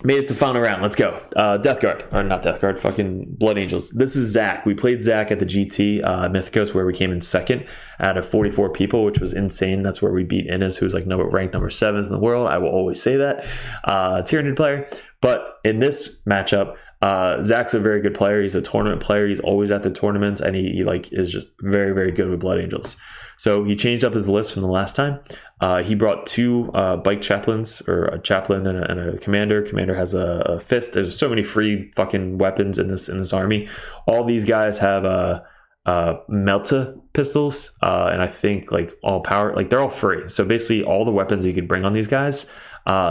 A: Made it to final round. Let's go. Death Guard. Or not Death Guard. Fucking Blood Angels. This is Zach. We played Zach at the GT Mythicos, where we came in second out of 44 people, which was insane. That's where we beat Innes, who's like ranked number 7th in the world. I will always say that. Tyranid player. But in this matchup, Zach's a very good player. He's a tournament player. He's always at the tournaments, and he like is just very, very good with Blood Angels. So he changed up his list from the last time. He brought 2 bike chaplains, or a chaplain and a commander. Commander has a fist. There's so many free fucking weapons in this army. All these guys have Melta pistols, and I think like all power, like they're all free. So basically, all the weapons you could bring on these guys,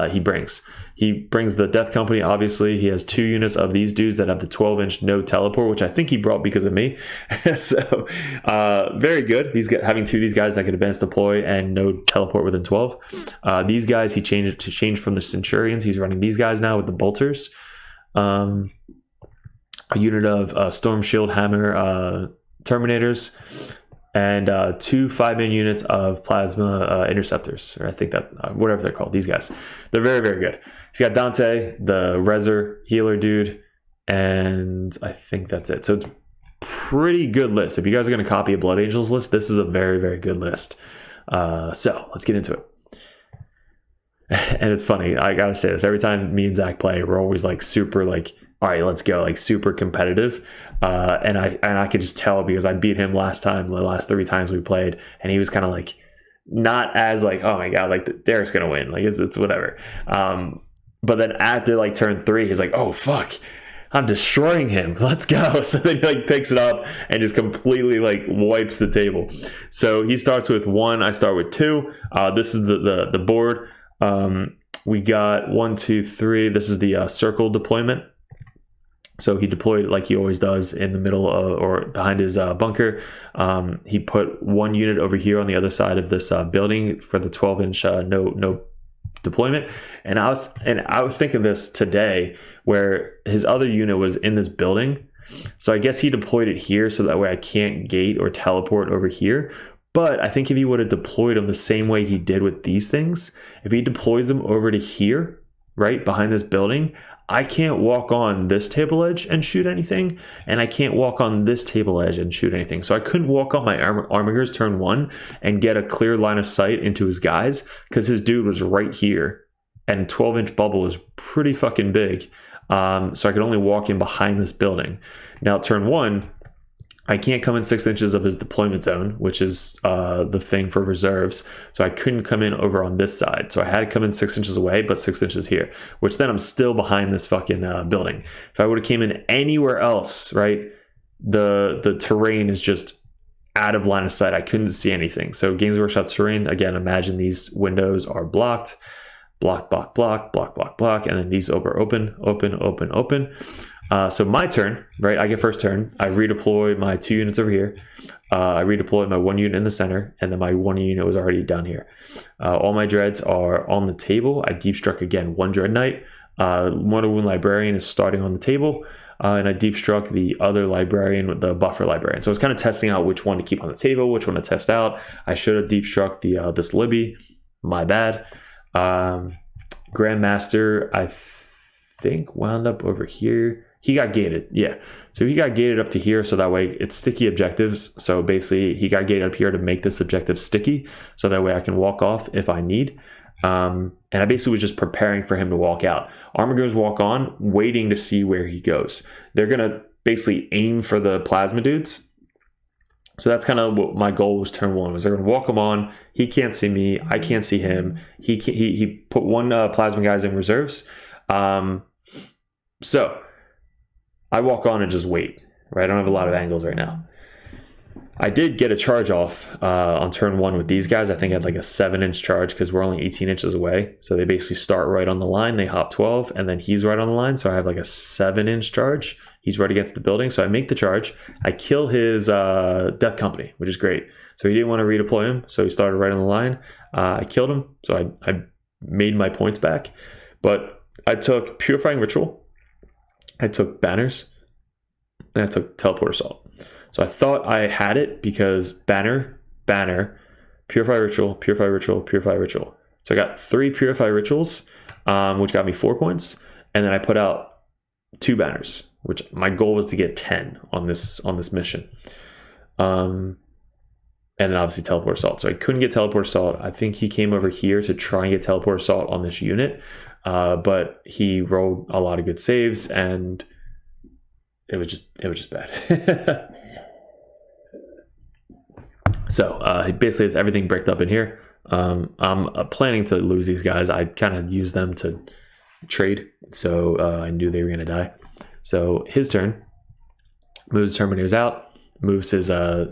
A: he brings. He brings the Death Company, obviously. He has 2 units of these dudes that have the 12-inch no teleport, which I think he brought because of me. So, very good. He's having 2 of these guys that can advance deploy and no teleport within 12. These guys, he changed from the Centurions. He's running these guys now with the Bolters. A unit of Storm Shield Hammer Terminators. And 2 5-man units of Plasma Interceptors, or I think that, whatever they're called, these guys. They're very, very good. He's got Dante, the Reser healer dude, and I think that's it. So it's pretty good list. If you guys are going to copy a Blood Angels list, this is a very, very good list. So let's get into it. And it's funny, I gotta say this, every time me and Zach play, we're always like super like, all right, let's go, like super competitive. And I could just tell because I beat him last 3 times we played, and he was kind of like not as like, oh my god, like Derek's gonna win, like it's whatever. But then after like turn 3, he's like, oh fuck, I'm destroying him, let's go. So then he like picks it up and just completely like wipes the table. So he starts with 1, I start with 2. This is the board. we got 1, 2, 3. This is the circle deployment. So he deployed like he always does in the middle or behind his bunker. He put one unit over here on the other side of this building for the 12-inch no deployment. And I was thinking this today, where his other unit was in this building. So I guess he deployed it here so that way I can't gate or teleport over here. But I think if he would have deployed them the same way he did with these things, if he deploys them over to here, right behind this building, I can't walk on this table edge and shoot anything, and I can't walk on this table edge and shoot anything. So I couldn't walk on my Armigers turn 1 and get a clear line of sight into his guys because his dude was right here, and 12-inch bubble is pretty fucking big. So I could only walk in behind this building. Now turn 1, I can't come in 6 inches of his deployment zone, which is the thing for reserves. So I couldn't come in over on this side. So I had to come in 6 inches away, but 6 inches here, which then I'm still behind this fucking building. If I would have came in anywhere else, right, the terrain is just out of line of sight. I couldn't see anything. So Games Workshop terrain, again, imagine these windows are blocked. Block, block, block, block, block, block, and then these are open, open, open, open. So my turn, right? I get first turn. I redeploy my 2 units over here. I redeploy my 1 unit in the center, and then my 1 unit was already down here. All my dreads are on the table. I deep struck again 1 dread knight. Mortal Wound Librarian is starting on the table, and I deep struck the other librarian with the buffer librarian. So I was kind of testing out which one to keep on the table, which one to test out. I should have deep struck the this Libby. My bad. Grandmaster, I think, wound up over here. He got gated, yeah. So he got gated up to here, so that way it's sticky objectives. So basically, he got gated up here to make this objective sticky, so that way I can walk off if I need. And I basically was just preparing for him to walk out. Armigers walk on, waiting to see where he goes. They're gonna basically aim for the plasma dudes. So that's kind of what my goal was turn 1, was they're going to walk him on. He can't see me. I can't see him. He put 1 plasma guys in reserves. So I walk on and just wait, right? I don't have a lot of angles right now. I did get a charge off on turn 1 with these guys. I think I had like a 7-inch charge because we're only 18 inches away. So they basically start right on the line. They hop 12, and then he's right on the line. So I have like a 7-inch charge. He's right against the building. So I make the charge. I kill his Death Company, which is great. So he didn't want to redeploy him. So he started right on the line. I killed him. So I made my points back. But I took Purifying Ritual. I took Banners. And I took Teleport Assault. So I thought I had it because Banner, Purify Ritual, Purify Ritual, Purify Ritual. So I got 3 Purify Rituals, which got me 4 points. And then I put out 2 Banners, which my goal was to get 10 on this mission. And then obviously Teleport Assault. So I couldn't get Teleport Assault. I think he came over here to try and get Teleport Assault on this unit. But he rolled a lot of good saves, and it was just bad. So he basically has everything bricked up in here. I'm planning to lose these guys. I kind of use them to trade, so I knew they were going to die. So his turn, moves Terminators out, moves his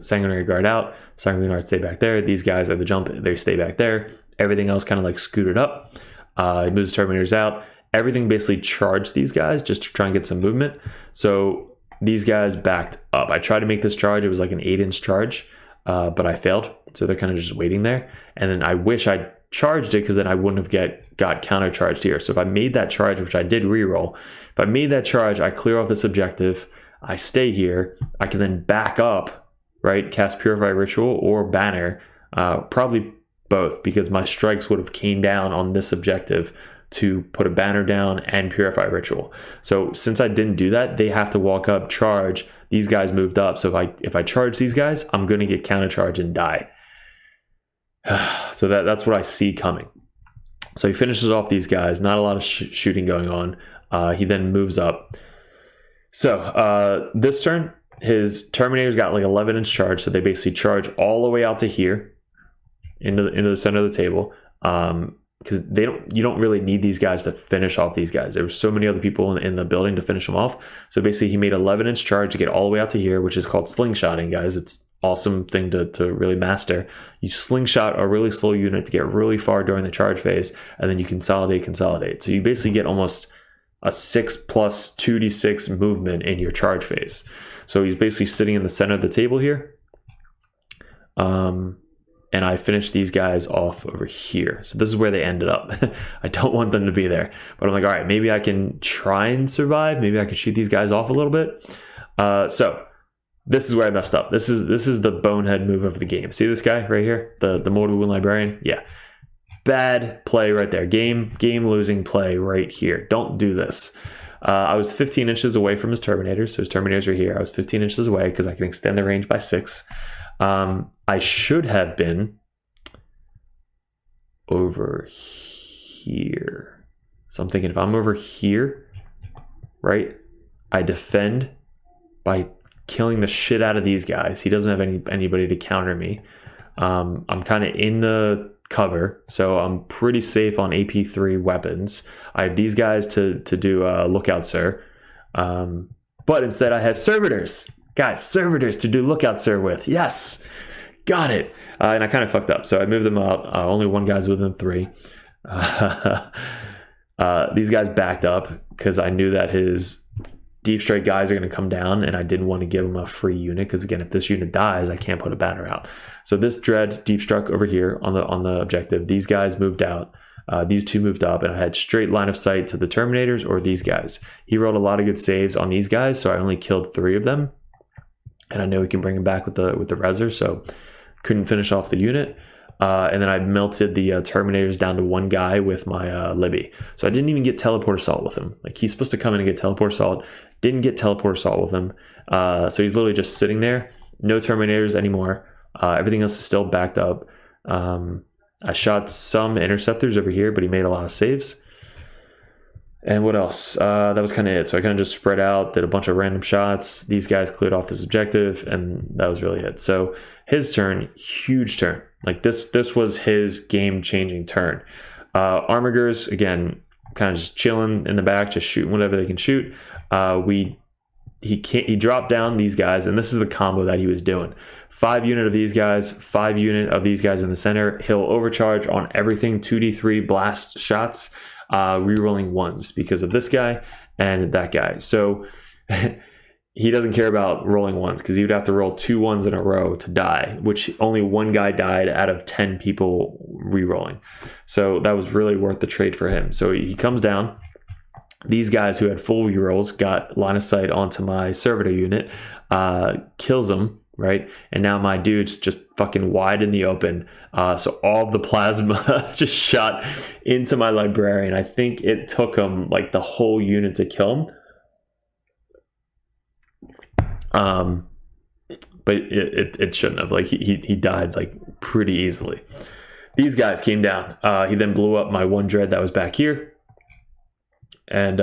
A: Sanguinary Guard out. Sanguinary Guard stay back there. These guys at the jump, they stay back there. Everything else kind of like scooted up. He moves Terminators out. Everything basically charged these guys just to try and get some movement. So these guys backed up. I tried to make this charge. It was like an 8-inch charge, but I failed. So they're kind of just waiting there. And then I wish I charged it, because then I wouldn't have got countercharged here. So if I made that charge, which I did reroll, if I made that charge, I clear off this objective, I stay here, I can then back up, right? Cast Purify Ritual or Banner, probably both, because my strikes would have came down on this objective to put a Banner down and Purify Ritual. So since I didn't do that, they have to walk up, charge. These guys moved up. So if I charge these guys, I'm going to get countercharge and die. So that's what I see coming. So he finishes off these guys. Not a lot of shooting going on. He then moves up. So this turn, his Terminators got like 11-inch charge. So they basically charge all the way out to here into the center of the table. Because you don't really need these guys to finish off these guys. There were so many other people in the building to finish them off. So basically he made 11-inch charge to get all the way out to here, which is called slingshotting, guys. It's awesome thing to really master. You slingshot a really slow unit to get really far during the charge phase, and then you consolidate. So you basically get almost a 6 plus 2d6 movement in your charge phase. So he's basically sitting in the center of the table here. And I finished these guys off over here. So this is where they ended up. I don't want them to be there. But I'm like, all right, maybe I can try and survive. Maybe I can shoot these guys off a little bit. So this is where I messed up. This is the bonehead move of the game. See this guy right here? The mortal wound librarian? Yeah. Bad play right there. Game losing play right here. Don't do this. I was 15 inches away from his Terminators. So his Terminators are here. I was 15 inches away because I can extend the range by 6. I should have been over here. So I'm thinking if I'm over here, right, I defend by killing the shit out of these guys. He doesn't have anybody to counter me. I'm kind of in the cover, so I'm pretty safe on AP3 weapons. I have these guys to do lookout, sir. But instead I have serviters. Guys, servitors to do lookout, sir, with. Yes! Got it. And I kind of fucked up. So I moved them out. Only one guy's within 3. These guys backed up because I knew that his deep strike guys are going to come down, and I didn't want to give him a free unit because, again, if this unit dies, I can't put a banner out. So this dread deep struck over here on the objective. These guys moved out. These two moved up, and I had straight line of sight to the Terminators or these guys. He rolled a lot of good saves on these guys, so I only killed 3 of them. And I know we can bring him back with the reser, so couldn't finish off the unit. And then I melted the Terminators down to 1 guy with my Libby. So I didn't even get teleport assault with him. Like, he's supposed to come in and get teleport assault. Didn't get teleport assault with him. So he's literally just sitting there. No Terminators anymore. Everything else is still backed up. I shot some interceptors over here, but he made a lot of saves. And what else? That was kind of it. So I kind of just spread out, did a bunch of random shots. These guys cleared off this objective, and that was really it. So his turn, huge turn. Like this was his game-changing turn. Armigers, again, kind of just chilling in the back, just shooting whatever they can shoot. He dropped down these guys, and this is the combo that he was doing. 5 unit of these guys, 5 unit of these guys in the center. He'll overcharge on everything, 2d3 blast shots. Rerolling 1s because of this guy and that guy. So he doesn't care about rolling 1s because he would have to roll 2 1s in a row to die, which only 1 guy died out of 10 people rerolling. So that was really worth the trade for him. So he comes down. These guys who had full rerolls got line of sight onto my servitor unit, kills them. Right, and now my dude's just fucking wide in the open, so all of the plasma just shot into my librarian. I think it took him like the whole unit to kill him, but it shouldn't have. Like he died like pretty easily. These guys came down. He then blew up my 1 dread that was back here, and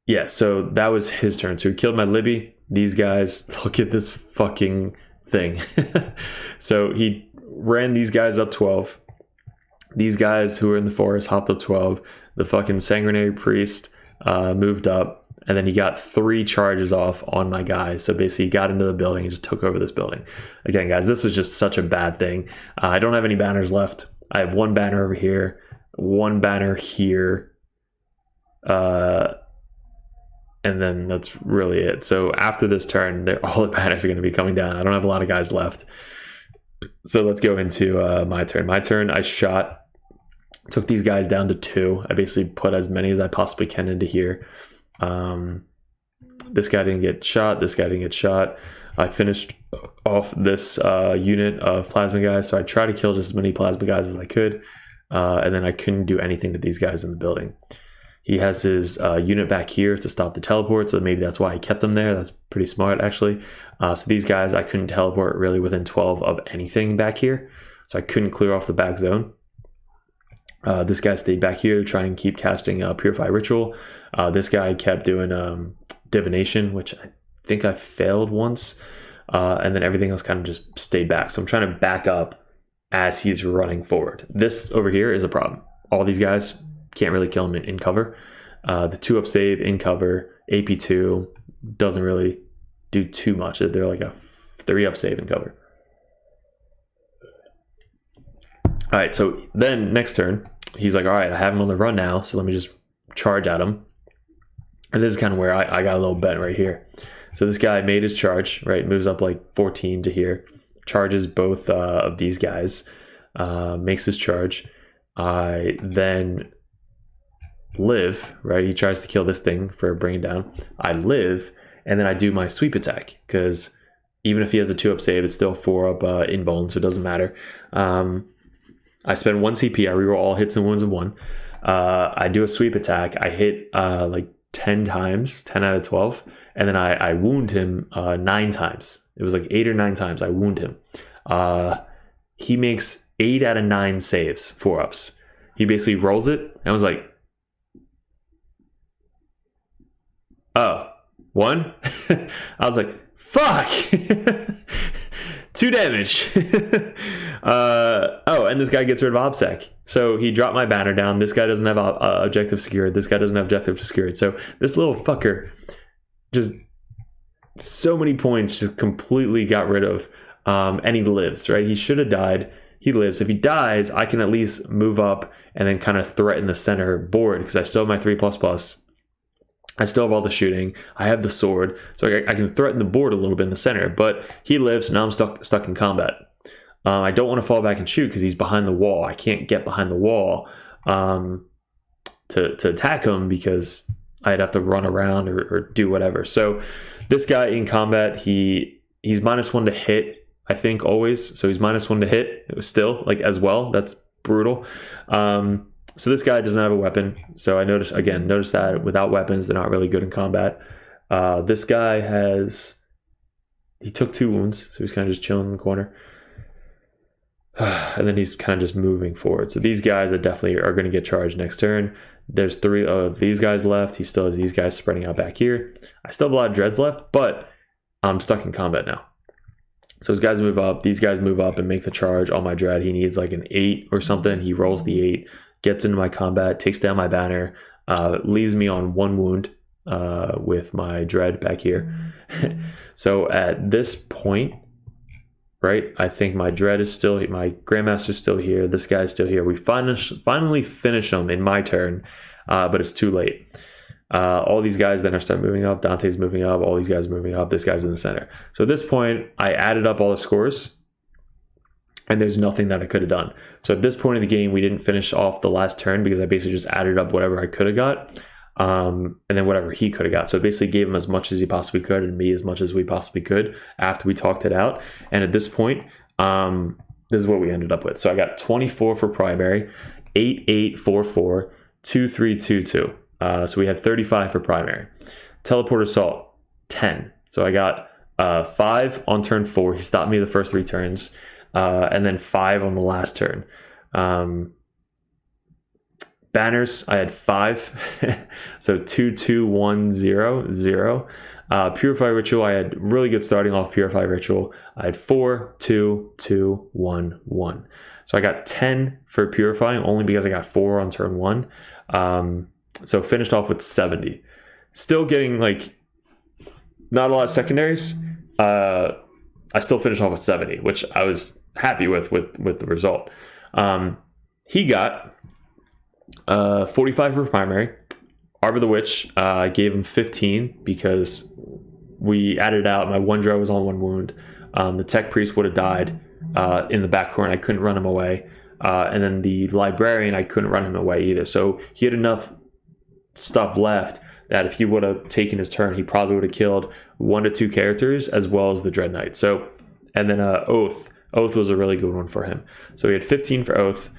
A: yeah, so that was his turn. So he killed my Libby. These guys, look at this fucking thing. So he ran these guys up 12. These guys who were in the forest hopped up 12. The fucking sanguinary priest moved up, and then he got 3 charges off on my guys. So basically he got into the building and just took over this building. Again, guys, this was just such a bad thing. I don't have any banners left. I have 1 banner over here, 1 banner here, and then that's really it. So after this turn, all the banners are going to be coming down. I don't have a lot of guys left. So let's go into my turn. My turn, I shot, took these guys down to 2. I basically put as many as I possibly can into here. This guy didn't get shot. This guy didn't get shot. I finished off this unit of plasma guys. So I tried to kill just as many plasma guys as I could. And then I couldn't do anything to these guys in the building. He has his unit back here to stop the teleport, so maybe that's why he kept them there. That's pretty smart, actually. So these guys, I couldn't teleport really within 12 of anything back here, so I couldn't clear off the back zone. This guy stayed back here to try and keep casting Purify Ritual. This guy kept doing Divination, which I think I failed once, and then everything else kind of just stayed back. So I'm trying to back up as he's running forward. This over here is a problem. All these guys can't really kill him in cover. The 2-up save in cover, AP2 doesn't really do too much. They're like a 3-up save and cover. All right, so then next turn, he's like, all right, I have him on the run now, so let me just charge at him. And this is kind of where I got a little bent right here. So this guy made his charge, right? Moves up like 14 to here. Charges both of these guys. Makes his charge. I then live, right? He tries to kill this thing for bringing down. I live, and then I do my sweep attack, because even if he has a 2-up save, it's still 4-up in bone, so it doesn't matter. I spend 1 CP. I reroll all hits and wounds in 1. I do a sweep attack. I hit like 10 times, 10 out of 12, and then I wound him 9 times. It was like 8 or 9 times I wound him. He makes 8 out of 9 saves, 4-ups. He basically rolls it, and I was like, oh, 1? I was like, fuck! 2 damage. Oh, and this guy gets rid of OBSEC. So he dropped my banner down. This guy doesn't have objective secured. This guy doesn't have objective secured. So this little fucker just so many points just completely got rid of. And he lives, right? He should have died. He lives. If he dies, I can at least move up and then kind of threaten the center board, because I still have my 3++. I still have all the shooting. I have the sword, so I can threaten the board a little bit in the center. But he lives. Now I'm stuck in combat. I don't want to fall back and shoot because he's behind the wall. I can't get behind the wall to attack him, because I'd have to run around or do whatever. So this guy in combat, he's -1 to hit, I think, always. So he's -1 to hit. It was still like as well. That's brutal. So this guy doesn't have a weapon. So I notice that without weapons, they're not really good in combat. This guy he took 2 wounds, so he's kind of just chilling in the corner. And then he's kind of just moving forward. So these guys are definitely going to get charged next turn. There's 3 of these guys left. He still has these guys spreading out back here. I still have a lot of dreads left, but I'm stuck in combat now. So his guys move up. These guys move up and make the charge on my dread. He needs like an 8 or something. He rolls the 8, gets into my combat, takes down my banner, leaves me on 1 wound with my dread back here. So at this point, right, I think my dread is still, my grandmaster's still here, this guy's still here. We finally finish them in my turn, but it's too late. All these guys then are start moving up. Dante's moving up. All these guys moving up. This guy's in the center. So at this point, I added up all the scores, and there's nothing that I could have done. So at this point in the game, we didn't finish off the last turn because I basically just added up whatever I could have got, and then whatever he could have got. So it basically gave him as much as he possibly could and me as much as we possibly could after we talked it out. And at this point, this is what we ended up with. So I got 24 for primary, 8, 8, 4, 4, 2, 3, 2, 2. So we had 35 for primary. Teleport assault, 10. So I got 5 on turn 4. He stopped me the first 3 turns. And then 5 on the last turn. Banners, I had 5. So 2, 2, 1, 0, 0. Purify Ritual, I had really good starting off Purify Ritual. I had 4, 2, 2, 1, 1. So I got 10 for Purifying only because I got 4 on turn 1. So finished off with 70. Still getting like not a lot of secondaries. I still finished off with 70, which I was happy with the result. He got 45 for primary. Arbor the Witch, I gave him 15 because we added out. My 1 draw was on 1 wound. The Tech Priest would have died in the back corner. I couldn't run him away. And then the Librarian, I couldn't run him away either. So he had enough stuff left that if he would have taken his turn, he probably would have killed 1 to 2 characters as well as the Dread Knight. So, and then Oath was a really good one for him. So he had 15 for Oath,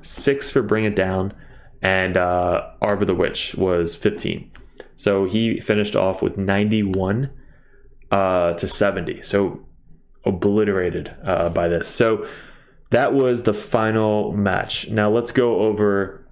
A: 6 for Bring It Down, and Arbor the Witch was 15. So he finished off with 91 to 70. So obliterated by this. So that was the final match. Now let's go over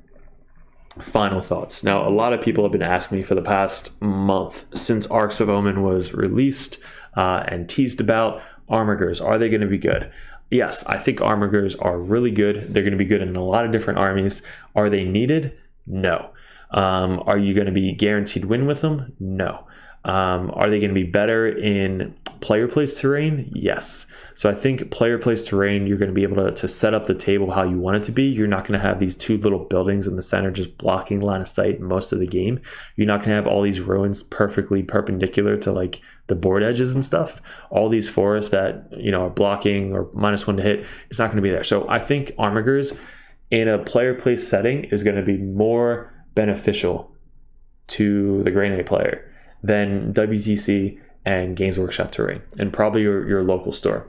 A: final thoughts. Now, a lot of people have been asking me for the past month since Arcs of Omen was released and teased about Armigers. Are they going to be good? Yes, I think Armigers are really good. They're going to be good in a lot of different armies. Are they needed? No. Are you going to be guaranteed win with them? No. Are they going to be better in player place terrain? Yes. So I think player place terrain, you're going to be able to set up the table how you want it to be. You're not going to have these two little buildings in the center just blocking line of sight most of the game. You're not going to have all these ruins perfectly perpendicular to like the board edges and stuff. All these forests that, you know, are blocking or -1 to hit, it's not going to be there. So I think Armigers in a player place setting is going to be more beneficial to the Grey Knight player than WTC and Games Workshop terrain, and probably your local store.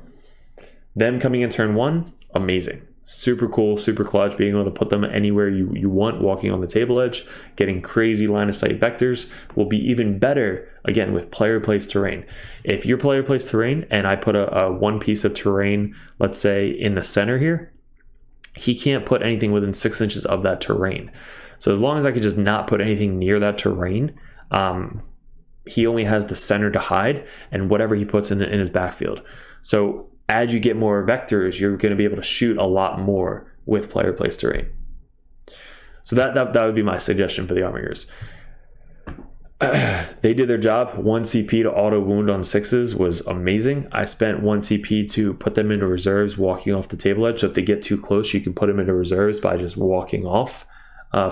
A: Them coming in turn 1, amazing. Super cool, super clutch, being able to put them anywhere you want, walking on the table edge, getting crazy line of sight vectors will be even better, again, with player place terrain. If you're player place terrain and I put a one piece of terrain, let's say in the center here, he can't put anything within 6 inches of that terrain. So as long as I could just not put anything near that terrain, he only has the center to hide and whatever he puts in his backfield. So as you get more vectors, you're going to be able to shoot a lot more with player place terrain. So that would be my suggestion for the Armigers. They did their job. 1 CP to auto wound on 6s was amazing. I spent 1 CP to put them into reserves walking off the table edge. So if they get too close, you can put them into reserves by just walking off.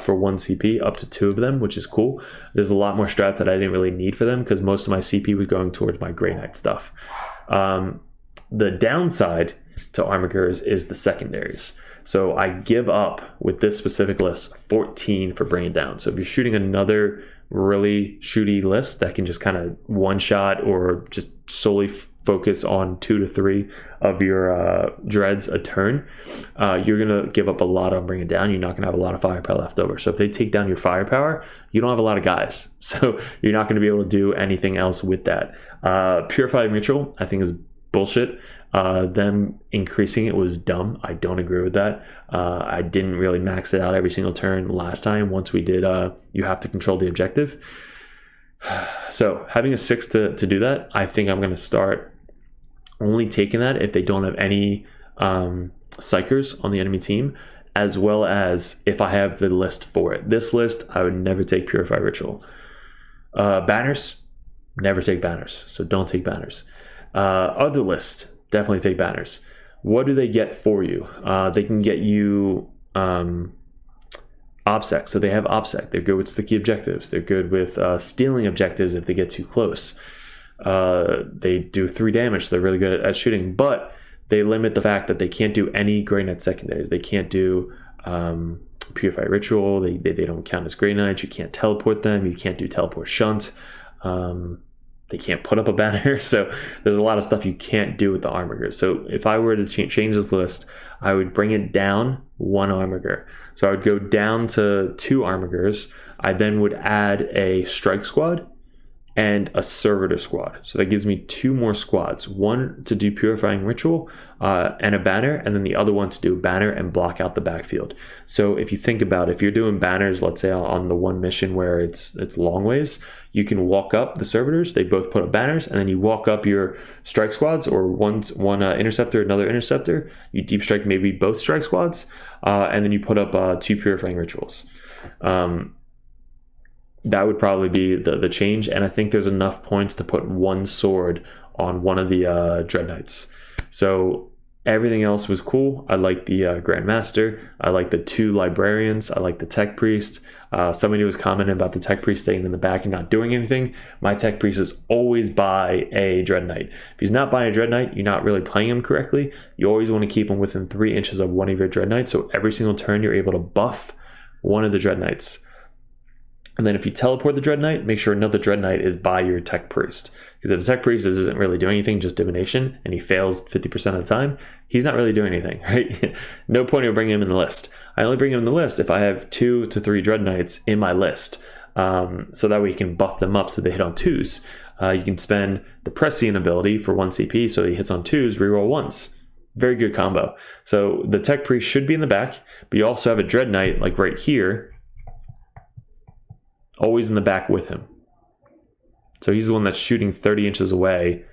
A: For 1 CP, up to 2 of them, which is cool. There's a lot more strats that I didn't really need for them because most of my CP was going towards my Grey Knight stuff. The downside to Armigers is the secondaries. So I give up with this specific list 14 for bring it down. So if you're shooting another really shooty list that can just kind of one shot or just solely focus on 2 to 3 of your dreads a turn, you're going to give up a lot on bring it down. You're not going to have a lot of firepower left over. So if they take down your firepower, you don't have a lot of guys. So you're not going to be able to do anything else with that. Purifying Ritual, I think, is bullshit. Them increasing it was dumb. I don't agree with that. I didn't really max it out every single turn last time. Once we did, you have to control the objective. So having a 6 to do that, I think I'm going to start only taking that if they don't have any psychers on the enemy team, as well as if I have the list for it. This list, I would never take Purify Ritual. Banners, never take banners. So don't take banners. Other list, definitely take banners. What do they get for you? They can get you OBSEC. So they have OBSEC. They're good with sticky objectives. They're good with stealing objectives if they get too close. They do 3 damage. They're really good at shooting, but they limit the fact that they can't do any Grey Knight secondaries. They can't do Purify Ritual. They don't count as Grey Knights. You can't teleport them. You can't do teleport shunt. They can't put up a banner. So there's a lot of stuff you can't do with the Armigers. So if I were to change this list, I would bring it down 1 Armiger. So I would go down to 2 Armigers. I then would add a strike squad and a servitor squad. So that gives me 2 more squads. 1 to do Purifying Ritual and a banner, and then the other one to do a banner and block out the backfield. So if you think about it, if you're doing banners, let's say on the one mission where it's long ways, you can walk up the servitors, they both put up banners, and then you walk up your strike squads, or one interceptor, another interceptor, you deep strike maybe both strike squads, and then you put up 2 Purifying Rituals. That would probably be the change, and I think there's enough points to put 1 sword on one of the Dread Knights. So everything else was cool. I like the Grandmaster. I like the 2 Librarians. I like the Tech Priest. Somebody was commenting about the Tech Priest staying in the back and not doing anything. My Tech Priest is always buy a Dread Knight. If he's not buying a Dread Knight, you're not really playing him correctly. You always want to keep him within 3 inches of one of your Dread Knights, so every single turn you're able to buff one of the Dread Knights. And then if you teleport the Dread Knight, make sure another Dread Knight is by your Tech Priest. Because if the Tech Priest isn't really doing anything, just divination, and he fails 50% of the time, he's not really doing anything, right? No point of bringing him in the list. I only bring him in the list if I have 2 to 3 Dread Knights in my list. So that way you can buff them up so they hit on 2s. You can spend the Prescient ability for 1 CP, so he hits on 2s, reroll 1s. Very good combo. So the Tech Priest should be in the back, but you also have a Dread Knight, like right here, always in the back with him. So he's the one that's shooting 30 inches away,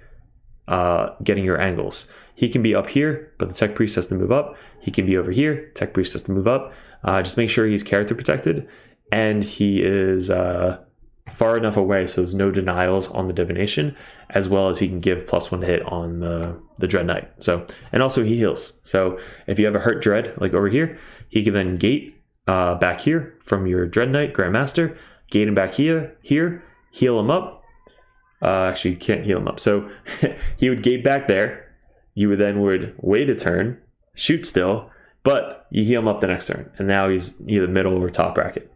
A: getting your angles. He can be up here, but the Tech Priest has to move up. He can be over here, Tech Priest has to move up. Just make sure he's character protected, and he is far enough away so there's no denials on the divination, as well as he can give +1 hit on the dread knight. So, and also he heals. So if you have a hurt dread like over here, he can then gate back here from your dread knight grandmaster, gate him back here, heal him up. Actually, you can't heal him up. So he would gate back there. You would wait a turn, shoot still, but you heal him up the next turn, and now he's either middle or top bracket.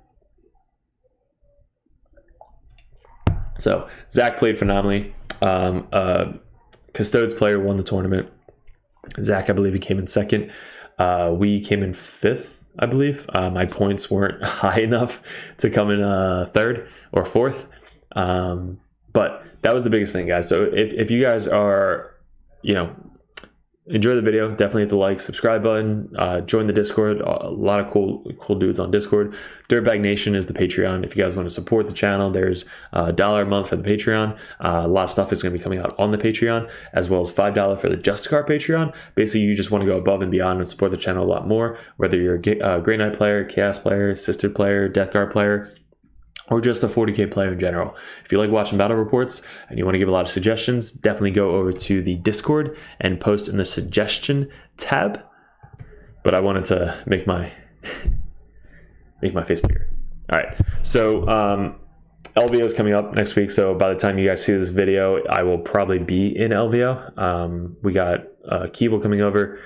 A: So Zach played phenomenally. Custodes player won the tournament. Zach, I believe he came in second. We came in fifth, I believe. My points weren't high enough to come in third or fourth. But that was the biggest thing, guys. So if you guys are, enjoy the video, definitely hit the like, subscribe button, join the Discord. A lot of cool dudes on Discord. Dirtbag Nation is the Patreon. If you guys want to support the channel, there's $1 a month for the Patreon. A lot of stuff is going to be coming out on the Patreon, as well as $5 for the Justicar Patreon. Basically, you just want to go above and beyond and support the channel a lot more, whether you're a Grey Knight player, Chaos player, Sister player, Death Guard player, or just a 40k player in general. If you like watching battle reports and you want to give a lot of suggestions, definitely go over to the Discord and post in the suggestion tab. But I wanted to make my face bigger. All right, so LVO is coming up next week. So by the time you guys see this video, I will probably be in LVO. We got Keeble coming over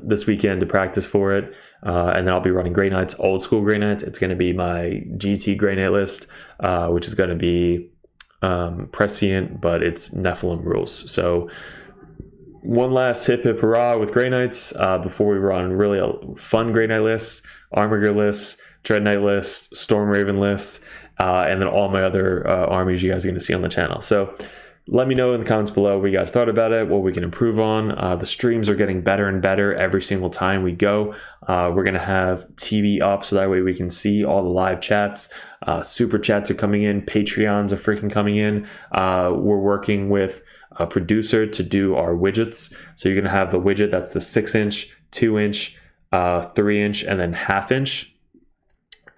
A: this weekend to practice for it, and then I'll be running Grey Knights, old school Grey Knights. It's going to be my GT Grey Knight list, which is going to be prescient, but it's Nephilim rules. So one last hip hurrah with Grey Knights before we run really a fun Grey Knight lists, Armiger lists, Dread Knight lists, Storm Raven lists, and then all my other armies you guys are going to see on the channel. So let me know in the comments below what you guys thought about it, what we can improve on. The streams are getting better and better every single time we go. We're going to have TV up so that way we can see all the live chats. Super chats are coming in. Patreons are freaking coming in. We're working with a producer to do our widgets. So you're going to have the widget that's the 6-inch, 2-inch, 3-inch, and then 1/2 inch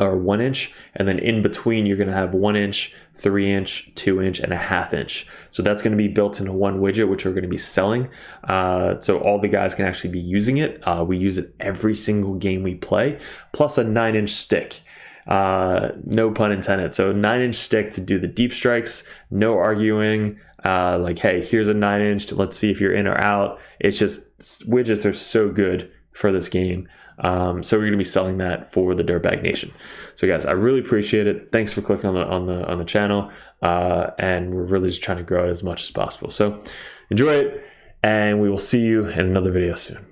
A: or 1 inch. And then in between, you're going to have 1 inch, 3-inch, 2-inch, and 1/2 inch. So that's going to be built into one widget, which we're going to be selling. So all the guys can actually be using it. We use it every single game we play, plus a 9-inch stick. No pun intended. So 9-inch stick to do the deep strikes, no arguing. Like, hey, here's a 9-inch. Let's see if you're in or out. It's just widgets are so good for this game. So we're going to be selling that for the Dirtbag Nation. So guys, I really appreciate it. Thanks for clicking on the channel. And we're really just trying to grow it as much as possible. So enjoy it, and we will see you in another video soon.